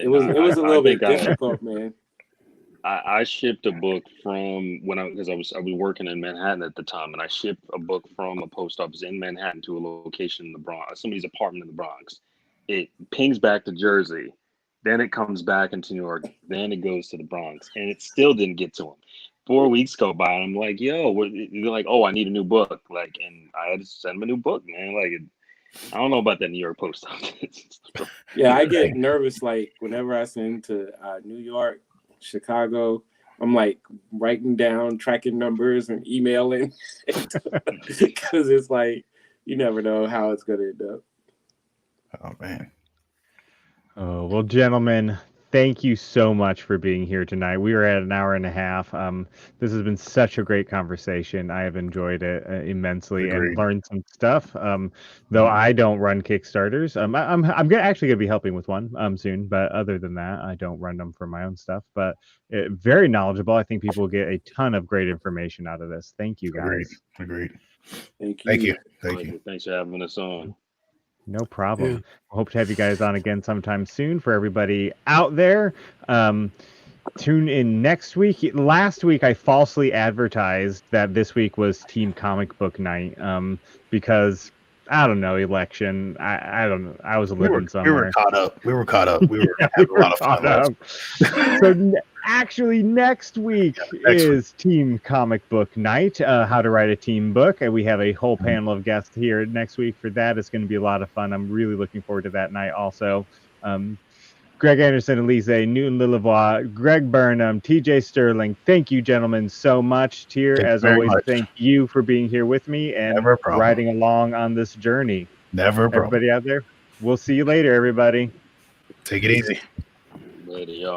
was a little bit difficult, man.
I shipped a book from because I was working in Manhattan at the time, and I shipped a book from a post office in Manhattan to a location in the Bronx, somebody's apartment in the Bronx. It pings back to Jersey, then it comes back into New York, then it goes to the Bronx, and it still didn't get to him. 4 weeks go by, and I'm like, yo, they're like, oh, I need a new book, like, and I had to send them a new book, man. Like, I don't know about that New York post office.
Yeah, I get nervous like whenever I send to New York, Chicago. I'm like writing down tracking numbers and emailing because it's like you never know how it's gonna end up.
oh man.
Oh, well, gentlemen, thank you so much for being here tonight. We were at an hour and a half. This has been such a great conversation. I have enjoyed it immensely and
Agreed.
learned some stuff. Though I don't run Kickstarters, I'm actually going to be helping with one soon. But other than that, I don't run them for my own stuff. But very knowledgeable. I think people will get a ton of great information out of this. Thank you, guys.
Agreed.
Thank
Thank you.
Thanks for having us on.
No problem.
Yeah.
Hope to have you guys on again sometime soon. For everybody out there, tune in next week. Last week, I falsely advertised that this week was Team Comic Book Night because, I don't know, election. I don't know. I was living somewhere.
We were caught up. We were having a lot of fun.
So actually, next week is Team Comic Book Night, how to write a team book. And we have a whole panel of guests here next week for that. It's going to be a lot of fun. I'm really looking forward to that night also. Greg Anderson Elyse, Newton Lilavois, Greg Burnham, TJ Sterling. Thank you, gentlemen, so much. Tier, as always, thank you for being here with me and riding along on this journey.
Never a problem.
Everybody out there, we'll see you later, everybody.
Take it easy.
Later, y'all.